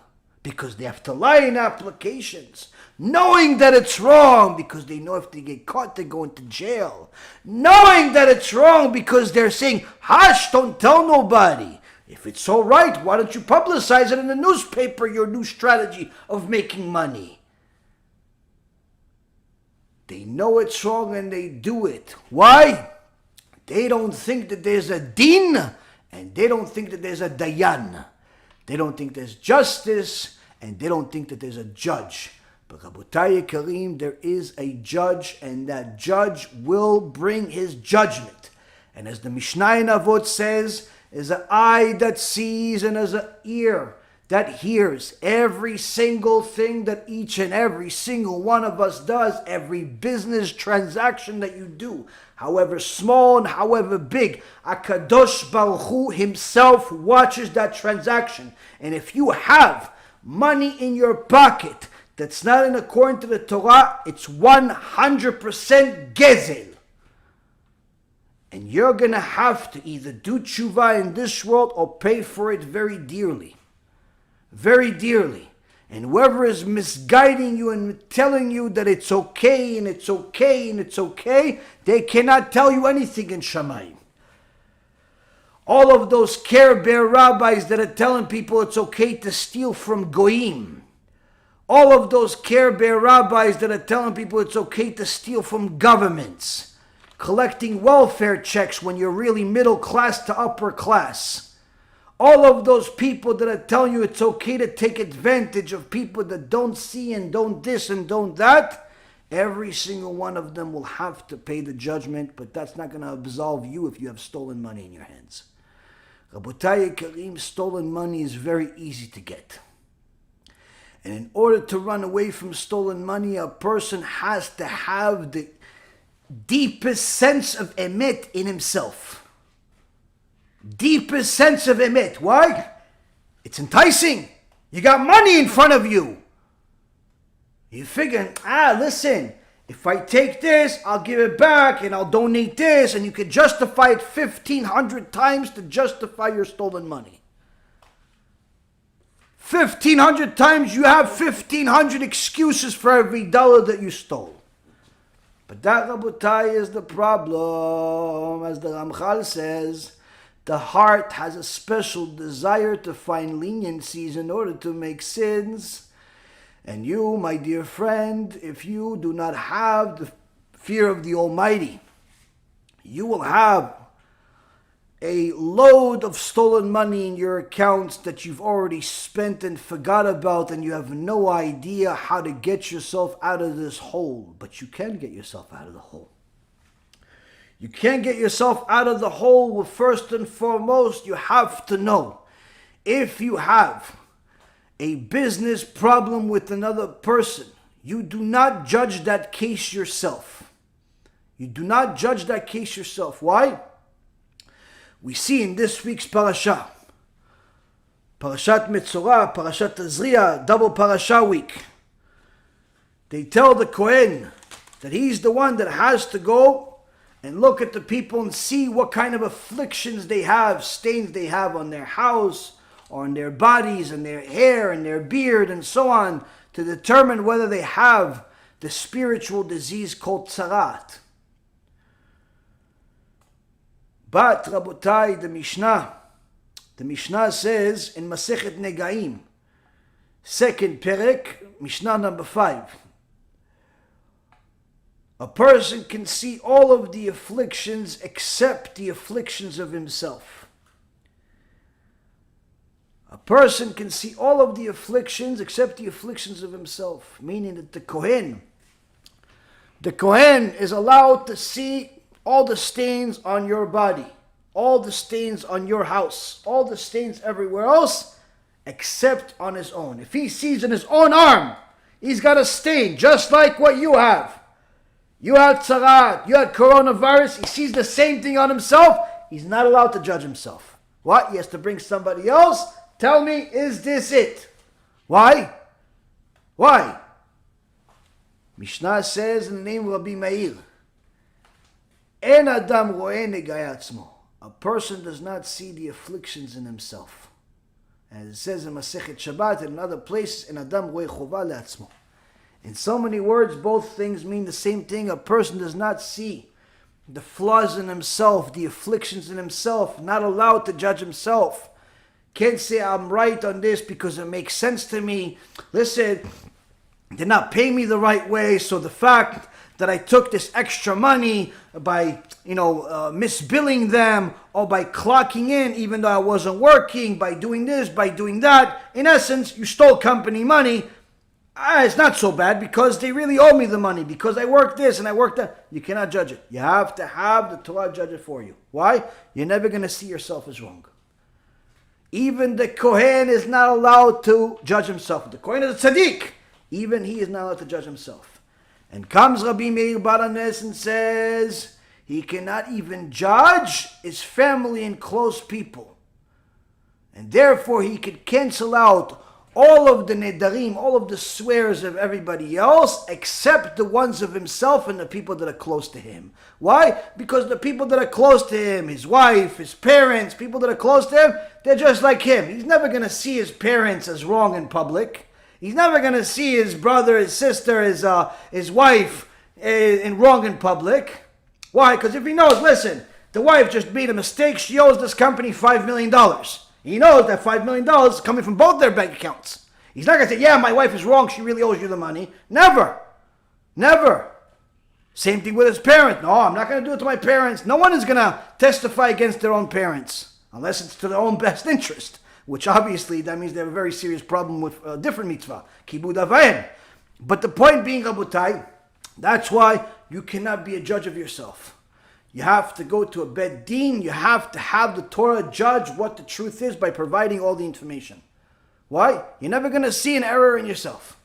because they have to lie in applications, knowing that it's wrong because they know if they get caught they go into jail, knowing that it's wrong because they're saying, hush, don't tell nobody. If it's so right, why don't you publicize it in the newspaper, your new strategy of making money? They know it's wrong and they do it. Why? They don't think that there's a din, and they don't think that there's a dayan. They don't think there's justice, and they don't think that there's a judge. But Rabotai Karim, there is a judge, and that judge will bring his judgment. And as the Mishnah in Avot says, is an eye that sees and as an ear that hears every single thing that each and every single one of us does, every business transaction that you do, however small and however big, HaKadosh Baruch Hu himself watches that transaction. And if you have money in your pocket that's not in according to the Torah, it's 100% GEZEL. And you're going to have to either do tshuva in this world or pay for it very dearly. Very dearly. And whoever is misguiding you and telling you that it's okay and it's okay and it's okay, they cannot tell you anything in Shamayim. All of those Care Bear rabbis that are telling people it's okay to steal from Goyim. All of those Care Bear rabbis that are telling people it's okay to steal from governments. Collecting welfare checks when you're really middle class to upper class. All of those people that are telling you it's okay to take advantage of people that don't see and don't this and don't that, every single one of them will have to pay the judgment, but that's not going to absolve you if you have stolen money in your hands. Rabotai Karim, stolen money is very easy to get. And in order to run away from stolen money, a person has to have the deepest sense of emet in himself. Deepest sense of emet. Why? It's enticing. You got money in front of you. You figure, listen, if I take this, I'll give it back and I'll donate this, and you can justify it 1,500 times to justify your stolen money. 1,500 times, you have 1,500 excuses for every dollar that you stole. But that, Rabotai, is the problem. As the Ramchal says, the heart has a special desire to find leniencies in order to make sins. And you, my dear friend, if you do not have the fear of the Almighty, you will have a load of stolen money in your accounts that you've already spent and forgot about, and you have no idea how to get yourself out of this hole. But you can get yourself out of the hole. You can't get yourself out of the hole. Well, first and foremost, you have to know, if you have a business problem with another person, you do not judge that case yourself. You do not judge that case yourself. Why? We see in this week's parasha, Parashat Metzorah, Parashat Tazria, double parasha week, they tell the Kohen that he's the one that has to go and look at the people and see what kind of afflictions they have, stains they have on their house, or on their bodies and their hair and their beard and so on, to determine whether they have the spiritual disease called tzarat. But, Rabotai, the Mishnah says in Masechet Negaim, second Perek, Mishnah number 5, a person can see all of the afflictions except the afflictions of himself. A person can see all of the afflictions except the afflictions of himself, meaning that the Kohen The Kohen is allowed to see all the stains on your body, all the stains on your house, all the stains everywhere else, except on his own. If he sees in his own arm, he's got a stain, just like what you have. You had tzaraat, you had coronavirus, he sees the same thing on himself, he's not allowed to judge himself. What? He has to bring somebody else. Tell me, is this it? Why? Why? Mishnah says in the name of Rabbi Meir, En adam ro'eh negay atzmo. A person does not see the afflictions in himself. As it says in Masechet Shabbat and in other places, En adam ro'eh chova le'atzmo. In so many words, both things mean the same thing. A person does not see the flaws in himself, the afflictions in himself, not allowed to judge himself. Can't say I'm right on this because it makes sense to me. Listen, they're not paying me the right way, so the fact that I took this extra money by, misbilling them, or by clocking in even though I wasn't working, by doing this, by doing that, in essence, you stole company money. It's not so bad because they really owe me the money, because I worked this and I worked that. You cannot judge it. You have to have the Torah judge it for you. Why? You're never going to see yourself as wrong. Even the Kohen is not allowed to judge himself. The Kohen is a tzaddik. Even he is not allowed to judge himself. And comes Rabbi Meir Baranes and says he cannot even judge his family and close people. And therefore he could cancel out all of the nedarim, all of the swears of everybody else, except the ones of himself and the people that are close to him. Why? Because the people that are close to him, his wife, his parents, people that are close to him, they're just like him. He's never going to see his parents as wrong in public. He's never going to see his brother, his sister, his wife in wrong in public. Why? Because if he knows, listen, the wife just made a mistake, she owes this company $5 million. He knows that $5 million is coming from both their bank accounts. He's not going to say, yeah, my wife is wrong, she really owes you the money. Never. Never. Same thing with his parents. No, I'm not going to do it to my parents. No one is going to testify against their own parents, unless it's to their own best interest, which obviously that means they have a very serious problem with a different mitzvah, kibud avayim. But the point being, Rabotai, that's why you cannot be a judge of yourself. You have to go to a bet din. You have to have the Torah judge what the truth is by providing all the information. Why? You're never going to see an error in yourself.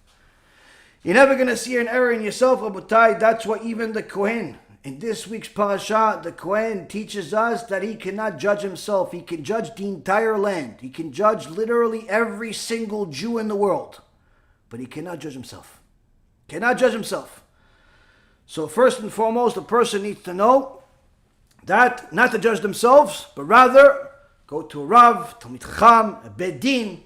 You're never going to see an error in yourself, Rabotai. That's why even the Kohen, in this week's parasha, the Kohen teaches us that he cannot judge himself. He can judge the entire land. He can judge literally every single Jew in the world. But he cannot judge himself. Cannot judge himself. So first and foremost, a person needs to know that not to judge themselves, but rather go to a Rav, Talmid Chacham, a Bet Din.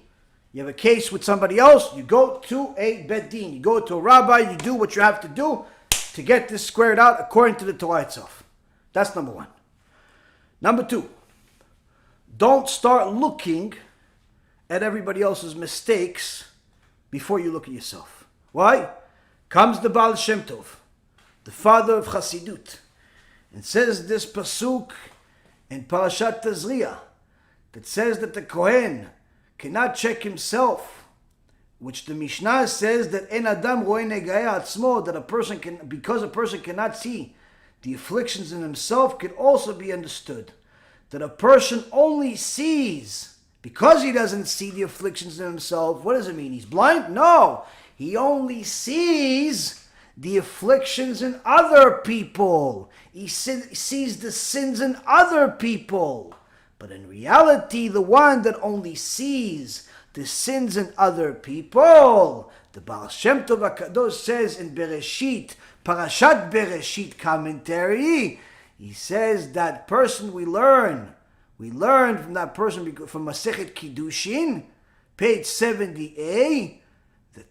You have a case with somebody else, you go to a Bet Din. You go to a rabbi, you do what you have to do to get this squared out according to the Torah itself. That's number one. Number two, don't start looking at everybody else's mistakes before you look at yourself. Why? Comes the Baal Shem Tov, the father of Chassidut, and says this pasuk in Parashat Tazria that says that the Kohen cannot check himself, which the Mishnah says that En Adam ro'eh negay atzmo, that a person can, because a person cannot see the afflictions in himself, can also be understood that a person only sees, because he doesn't see the afflictions in himself. What does it mean? He's blind? No, he only sees the afflictions in other people. He sees the sins in other people. But in reality, the one that only sees the sins in other people, the Baal Shem Tov HaKadosh says in Bereshit, Parashat Bereshit commentary, he says that person we learn from that person from Masechet Kiddushin, page 70a,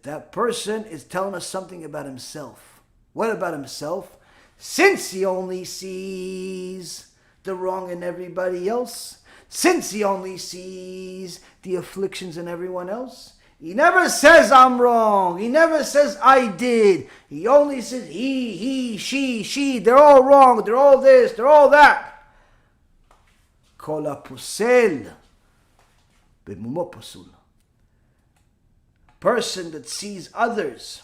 that person is telling us something about himself. What about himself? Since he only sees the wrong in everybody else, since he only sees the afflictions in everyone else, he never says I'm wrong. He never says I did. He only says he, she, they're all wrong. They're all this, they're all that. Kol hapusel bemumo pasul. Person that sees others,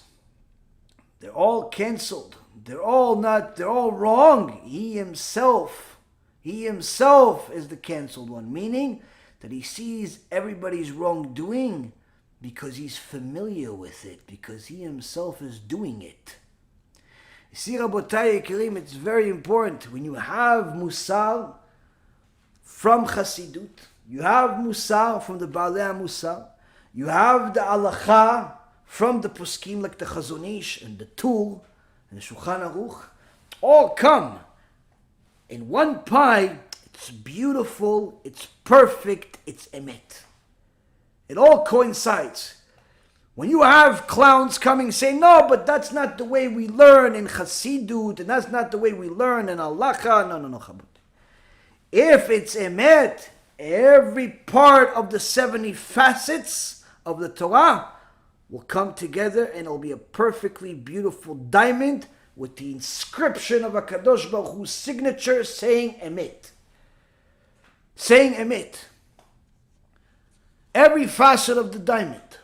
they're all canceled. They're all wrong. He himself is the canceled one, meaning that he sees everybody's wrongdoing because he's familiar with it, because he himself is doing it. You see, Rabotai Yekirim, it's very important. When you have MUSSAR from Chassidut, you have MUSSAR from the Baalei MUSSAR, you have the Halacha from the Poskim like the Chazon Ish and the Tur and the Shulchan Aruch, all come in one pie. It's beautiful, it's perfect, it's emet. It all coincides. When you have clowns coming saying, no, but that's not the way we learn in Chassidut, and that's not the way we learn in Halacha. No, Chabad. If it's emet, every part of the 70 facets of the Torah will come together and it'll be a perfectly beautiful diamond with the inscription of HaKadosh Baruch Hu's signature saying emet. Saying emet. Every facet of the diamond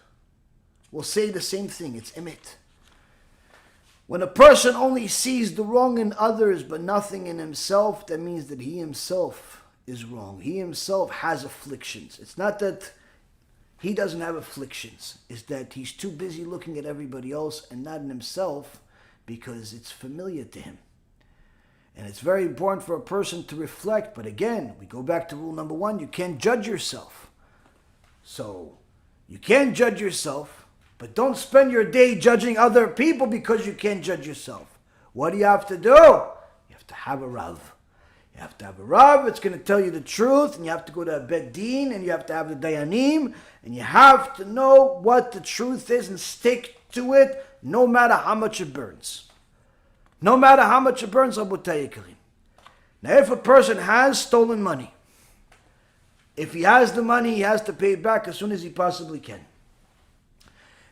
will say the same thing. It's emet. When a person only sees the wrong in others but nothing in himself, that means that he himself is wrong. He himself has afflictions. It's not that he doesn't have afflictions. It's that he's too busy looking at everybody else and not in himself because it's familiar to him. And it's very important for a person to reflect. But again, we go back to rule number 1. You can't judge yourself. So you can't judge yourself, but don't spend your day judging other people because you can't judge yourself. What do you have to do? You have to have a Rav. You have to have a Rav that's going to tell you the truth, and you have to go to a Bet Din, and you have to have the Dayanim, and you have to know what the truth is and stick to it no matter how much it burns. No matter how much it burns, Rabotai Yekirim. Now if a person has stolen money, if he has the money, he has to pay it back as soon as he possibly can.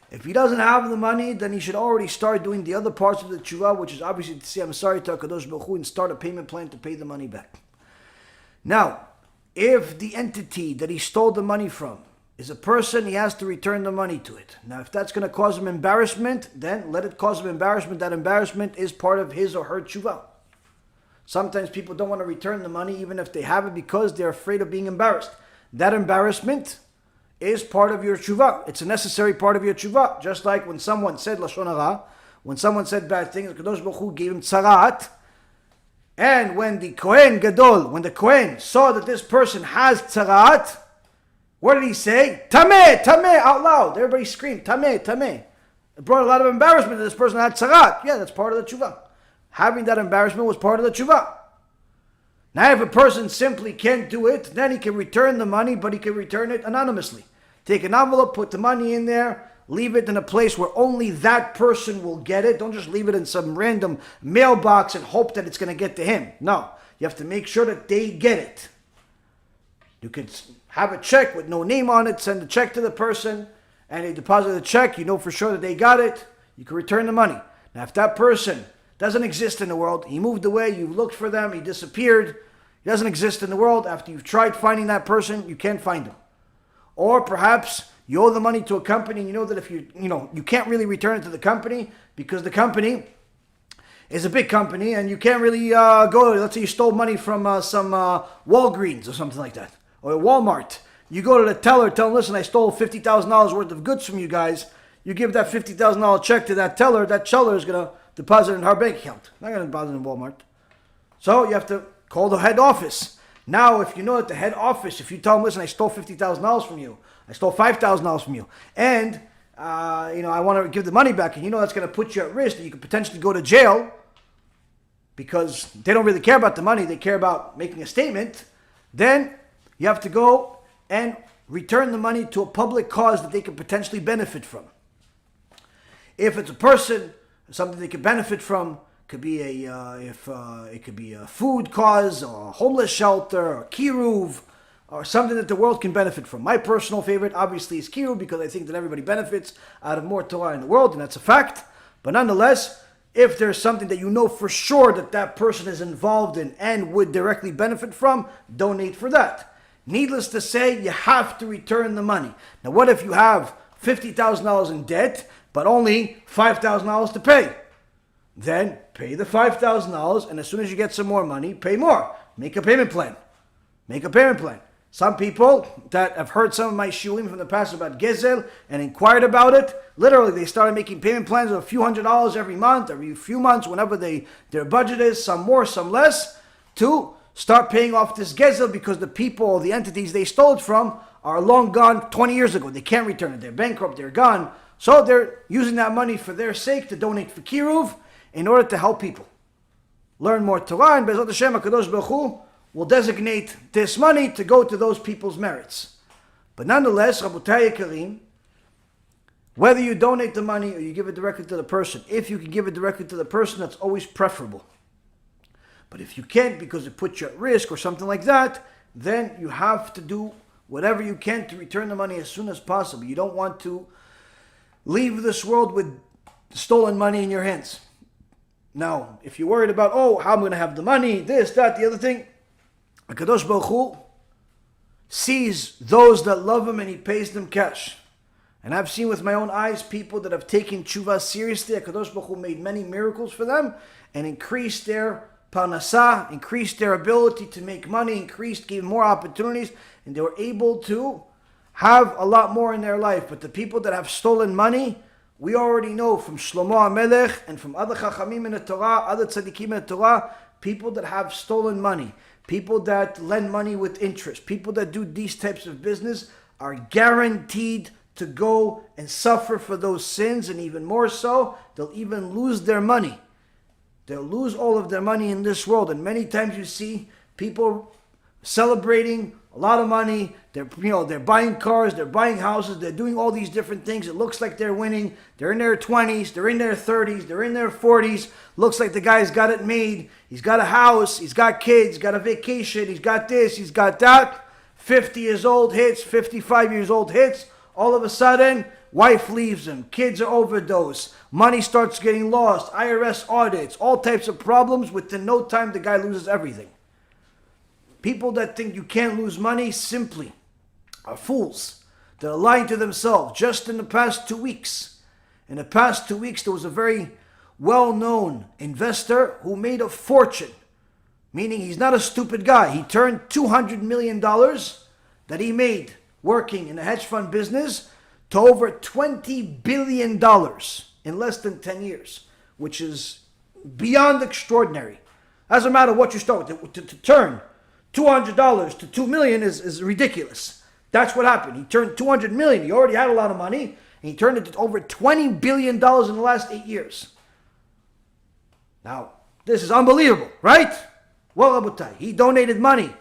If he doesn't have the money, then he should already start doing the other parts of the tshuva, which is obviously to say, I'm sorry to HaKadosh Baruch Hu, and start a payment plan to pay the money back. Now, if the entity that he stole the money from is a person, he has to return the money to it. Now, if that's going to cause him embarrassment, then let it cause him embarrassment. That embarrassment is part of his or her tshuva. Sometimes people don't want to return the money even if they have it because they're afraid of being embarrassed. That embarrassment is part of your tshuva. It's a necessary part of your tshuva. Just like when someone said Lashon Hara, when someone said bad things, Kadosh Baruch Hu gave him tzarat. And when the Kohen Gadol, when the Kohen saw that this person has tzarat, what did he say? Tameh, Tameh, out loud. Everybody screamed, Tameh, Tameh. It brought a lot of embarrassment that this person had tzarat. Yeah, that's part of the tshuva. Having that embarrassment was part of the tshuva. Now, if a person simply can't do it, then he can return the money, but he can return it anonymously. Take an envelope, put the money in there, leave it in a place where only that person will get it. Don't just leave it in some random mailbox and hope that it's going to get to him. No, you have to make sure that they get it. You can have a check with no name on it, send the check to the person, and they deposit the check. You know for sure that they got it. You can return the money. Now, if that person doesn't exist in the world, he moved away, you looked for them, he disappeared, he doesn't exist in the world. After you've tried finding that person, you can't find him. Or perhaps you owe the money to a company and you know that if you can't really return it to the company because the company is a big company and you can't really go, let's say you stole money from some Walgreens or something like that, or Walmart. You go to the teller, tell him, listen, I stole $50,000 worth of goods from you guys. You give that $50,000 check to that teller is going to deposit in her bank account. Not going to deposit in Walmart. So you have to call the head office. Now, if you know that the head office, if you tell them, listen, I stole $50,000 from you, I stole $5,000 from you, and I want to give the money back, and you know that's going to put you at risk, that you could potentially go to jail because they don't really care about the money, they care about making a statement, then you have to go and return the money to a public cause that they could potentially benefit from. If it's a person, something they could benefit from, could be it could be a food cause or a homeless shelter or KIRUV or something that the world can benefit from. My personal favorite obviously is KIRUV because I think that everybody benefits out of more Torah in the world, and that's a fact. But nonetheless, if there's something that you know for sure that that person is involved in and would directly benefit from, donate for that. Needless to say, you have to return the money. Now what if you have $50,000 in debt but only $5,000 to pay? Then pay the $5,000, and as soon as you get some more money, pay more. Make a payment plan. Make a payment plan. Some people that have heard some of my shiurim from the past about GEZEL and inquired about it, literally they started making payment plans of a few $100s every month, every few months, whenever their budget is, some more, some less, to start paying off this GEZEL because the people or the entities they stole it from are long gone 20 years ago. They can't return it. They're bankrupt. They're gone. So they're using that money for their sake to donate for KIRUV in order to help people learn more Torah, and BeEzrat HaShem HaKadosh Baruch Hu will designate this money to go to those people's merits. But nonetheless, Rabotai Yekarim, whether you donate the money or you give it directly to the person, if you can give it directly to the person, that's always preferable. But if you can't because it puts you at risk or something like that, then you have to do whatever you can to return the money as soon as possible. You don't want to leave this world with stolen money in your hands. Now, if you're worried about, how I'm going to have the money, this, that, the other thing, HaKadosh Baruch Hu sees those that love Him and He pays them cash. And I've seen with my own eyes people that have taken tshuva seriously. HaKadosh Baruch Hu made many miracles for them and increased their parnasah, increased their ability to make money, gave more opportunities, and they were able to have a lot more in their life. But the people that have stolen money, we already know from Shlomo HaMelech and from other chachamim in the Torah, other tzaddikim in the Torah, people that have stolen money, people that lend money with interest, people that do these types of business are guaranteed to go and suffer for those sins, and even more so, they'll even lose their money. They'll lose all of their money in this world. And many times you see people celebrating a lot of money. They're buying cars, they're buying houses, they're doing all these different things. It looks like they're winning. They're in their 20s, they're in their 30s, they're in their 40s. Looks like the guy's got it made. He's got a house, he's got kids, he's got a vacation, he's got this, he's got that. 50 years old hits, 55 years old hits. All of a sudden, wife leaves him, kids are overdose, money starts getting lost, IRS audits, all types of problems. Within no time, the guy loses everything. People that think you can't lose money simply are fools. They're lying to themselves. Just in the past 2 weeks, there was a very well-known investor who made a fortune. Meaning he's not a stupid guy. He turned $200 million that he made working in the hedge fund business to over $20 billion in less than 10 years, which is beyond extraordinary. Doesn't matter what you start with. To turn $200 to $2 million is ridiculous. That's what happened. He turned $200 million. He already had a lot of money, and he turned it to over $20 billion in the last 8 years. Now, this is unbelievable, right? Well, Rabotai, he donated money.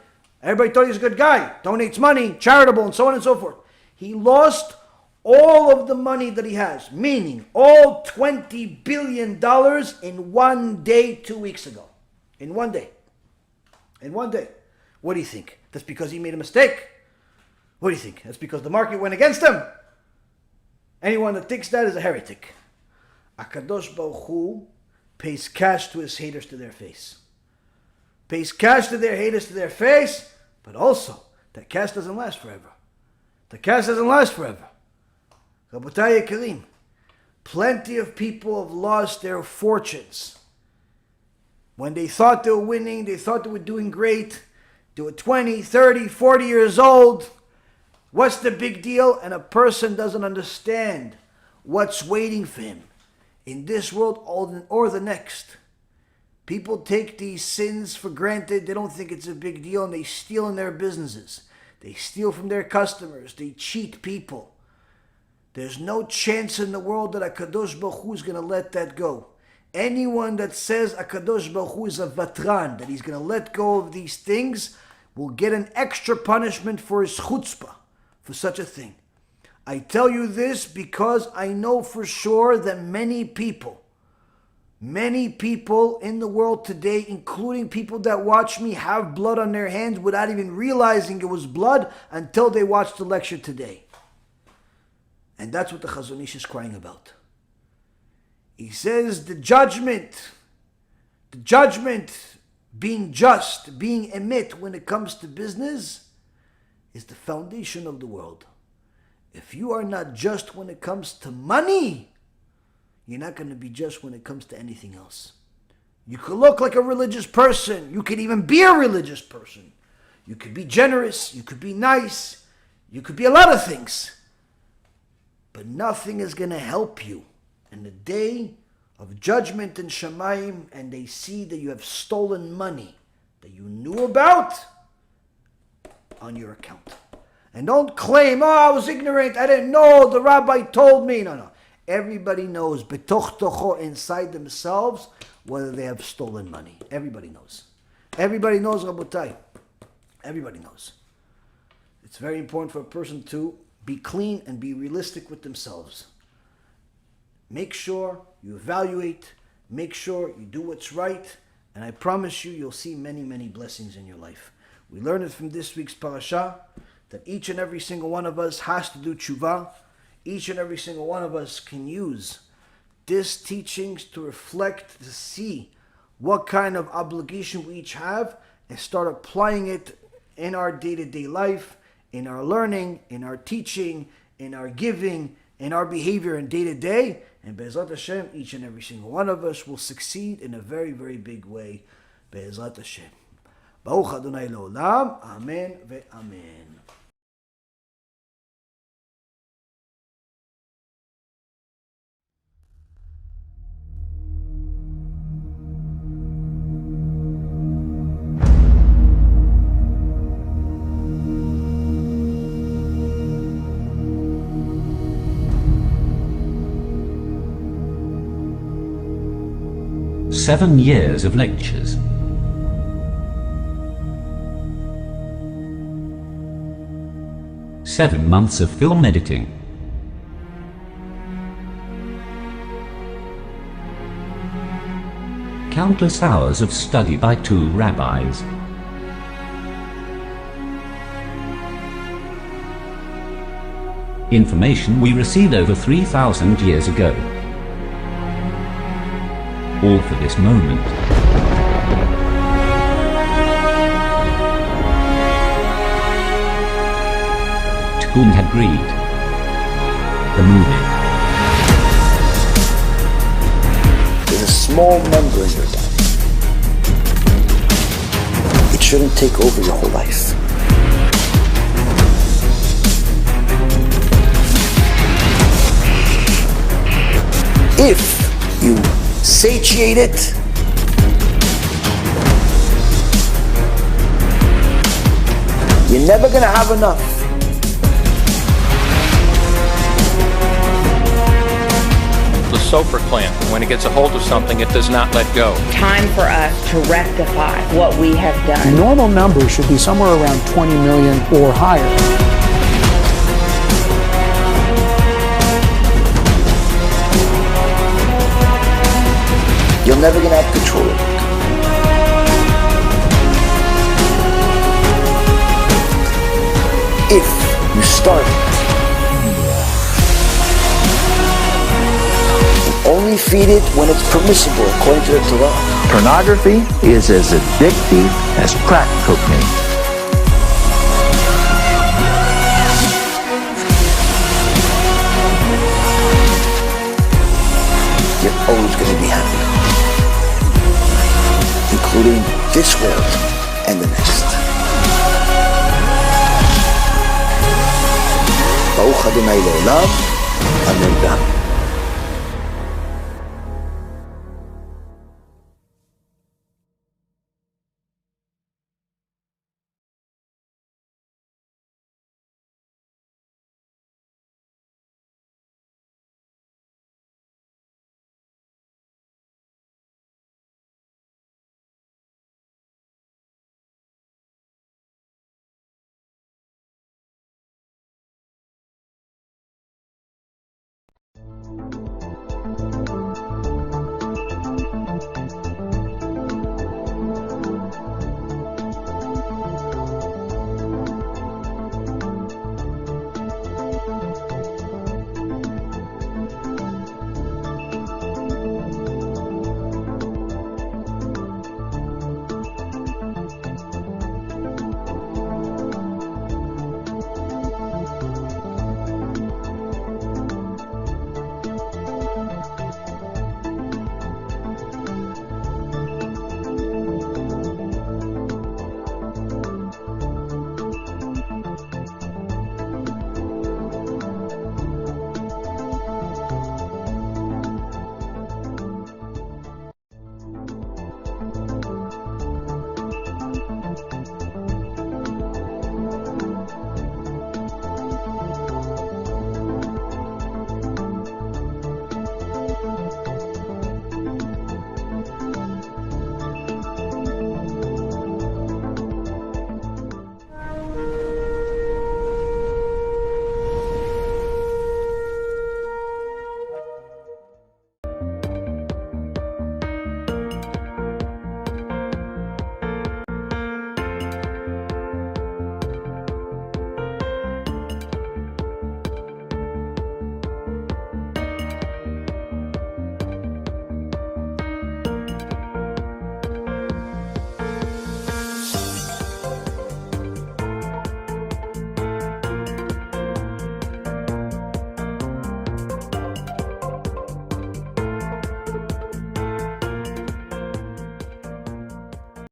Everybody thought he was a good guy. Donates money, charitable, and so on and so forth. He lost all of the money that he has, meaning all $20 billion in 1 day 2 weeks ago. In 1 day. In 1 day. What do you think? That's because he made a mistake? What do you think? That's because the market went against him? Anyone that thinks that is a heretic. HaKadosh Baruch Hu pays cash to his haters to their face. Pays cash to their haters to their face, but also, that cash doesn't last forever. The cash doesn't last forever. Rabotai Yekarim, plenty of people have lost their fortunes. When they thought they were winning, they thought they were doing great. They were 20, 30, 40 years old. What's the big deal? And a person doesn't understand what's waiting for him in this world or the next. People take these sins for granted. They don't think it's a big deal, and they steal in their businesses. They steal from their customers. They cheat people. There's no chance in the world that HaKadosh Baruch Hu is going to let that go. Anyone that says HaKadosh Baruch Hu is a vatran, that he's going to let go of these things, will get an extra punishment for his chutzpah, for such a thing. I tell you this because I know for sure that many people in the world today, including people that watch me, have blood on their hands without even realizing it was blood until they watched the lecture today. And that's what the Chazon Ish is crying about. He says the judgment being just, being emet when it comes to business is the foundation of the world. If you are not just when it comes to money, you're not going to be just when it comes to anything else. You could look like a religious person. You could even be a religious person. You could be generous. You could be nice. You could be a lot of things. But nothing is going to help you. In the day of judgment in Shamayim, and they see that you have stolen money that you knew about on your account. And don't claim, oh, I was ignorant, I didn't know, the rabbi told me. No. Everybody knows, betoch tocho, inside themselves, whether they have stolen money. Everybody knows. Everybody knows, Rabotai. Everybody knows. It's very important for a person to be clean and be realistic with themselves. Make sure you evaluate, make sure you do what's right, and I promise you, you'll see many, many blessings in your life. We learned it from this week's parasha, that each and every single one of us has to do tshuva. Each and every single one of us can use this teachings to reflect, to see what kind of obligation we each have, and start applying it in our day-to-day life, in our learning, in our teaching, in our giving, in our behavior in day-to-day. And BeEzrat HaShem, each and every single one of us will succeed in a very, very big way. BeEzrat HaShem. Baruch Adonai Le'olam. Amen ve'amen. Seven years of lectures. Seven months of film editing. Countless hours of study by two rabbis. Information we received over 3,000 years ago. All for this moment. Tikkun had agreed. The movie. There's a small member in your body. It shouldn't take over your whole life. If you satiate it, you're never going to have enough. The Soper clan, when it gets a hold of something, it does not let go. Time for us to rectify what we have done. Normal numbers should be somewhere around 20 million or higher. You're never going to have control of it. If you start it, and only feed it when it's permissible according to the Torah. Pornography is as addictive as crack cocaine. You're always going to be happy, including this world and the next. Baruch Adonai Le'olam. Amen.